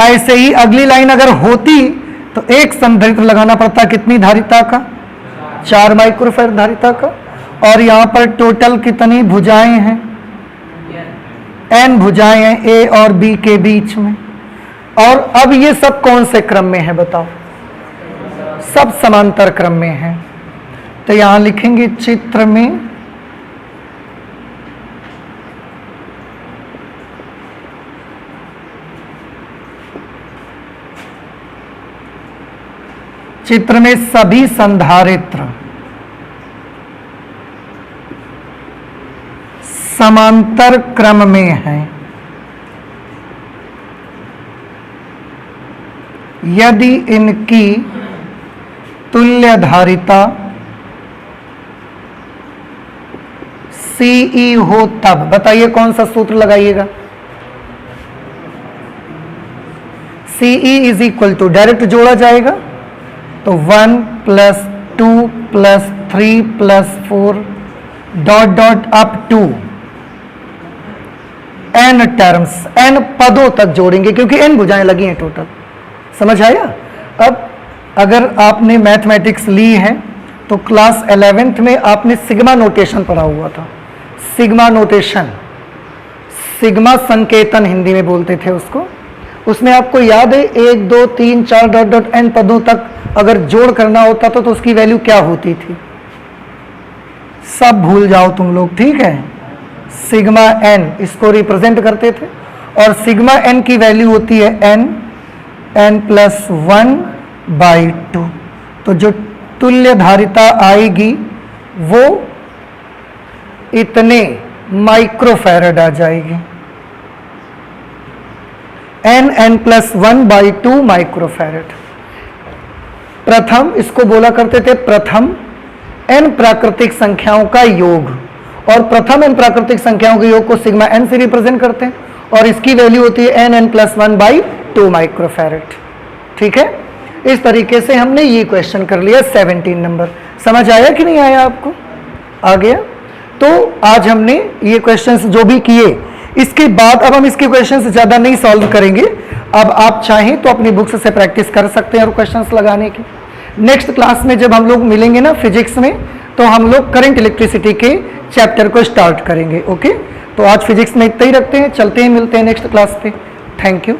ऐसे ही अगली लाइन अगर होती तो 1 संधारित्र लगाना पड़ता, कितनी धारिता का? 4 माइक्रोफैरड धारिता का। और यहां पर टोटल कितनी भुजाएं हैं? n भुजाएं हैं a और b के बीच में। और अब ये सब कौन से क्रम में है बताओ? सब समांतर क्रम में है। तो यहां लिखेंगे चित्र में सभी संधारित्र समांतर क्रम में हैं। यदि इनकी तुल्य धारिता CE हो तब। बताइए कौन सा सूत्र लगाइएगा? CE is equal to, direct जोड़ा जाएगा तो 1 + 2 + 3 + 4 dot dot up to n terms, n पदों तक जोड़ेंगे क्योंकि n भुजाएं लगी हैं टोटल। समझ आया? अब अगर आपने मैथमेटिक्स ली है तो क्लास 11th में आपने सिग्मा नोटेशन पढ़ा हुआ था। सिग्मा नोटेशन, सिग्मा संकेतन हिंदी में बोलते थे उसको। उसमें आपको याद है 1 2 3 4 डॉट डॉट n पदों तक अगर जोड़ करना होता था तो उसकी वैल्यू क्या होती थी? सब भूल जाओ तुम लोग, ठीक है। सिग्मा n इसको रिप्रेजेंट करते थे और सिग्मा n की वैल्यू होती है n + 1/2। तो जो तुल्य धारिता आएगी वो इतने माइक्रोफैरड आ जाएगी, n+1/2 माइक्रोफैरड। प्रथम, इसको बोला करते थे प्रथम n प्राकृतिक संख्याओं का योग, और प्रथम n प्राकृतिक संख्याओं के योग को सिग्मा n से रिप्रेजेंट करते हैं, और इसकी वैल्यू होती है n+1/2 माइक्रोफैरड। ठीक है, इस तरीके से हमने ये क्वेश्चन कर लिया 17 नंबर। समझ आया कि नहीं आया आपको? आ गया? तो आज हमने ये क्वेश्चंस जो भी किए, इसके बाद अब हम इसके क्वेश्चंस ज़्यादा नहीं सॉल्व करेंगे। अब आप चाहें तो अपनी बुक्स से प्रैक्टिस कर सकते हैं और क्वेश्चंस लगाने की। नेक्स्ट क्लास में जब हम लोग मिलेंगे ना फिजिक्स में, तो हम लोग करंट इलेक्ट्रिसिटी के चैप्टर को स्टार्ट करेंगे। ओके, तो आज फिजिक्स में इतना ही रखते हैं, चलते हैं, मिलते हैं नेक्स्ट क्लास पे। Thank you.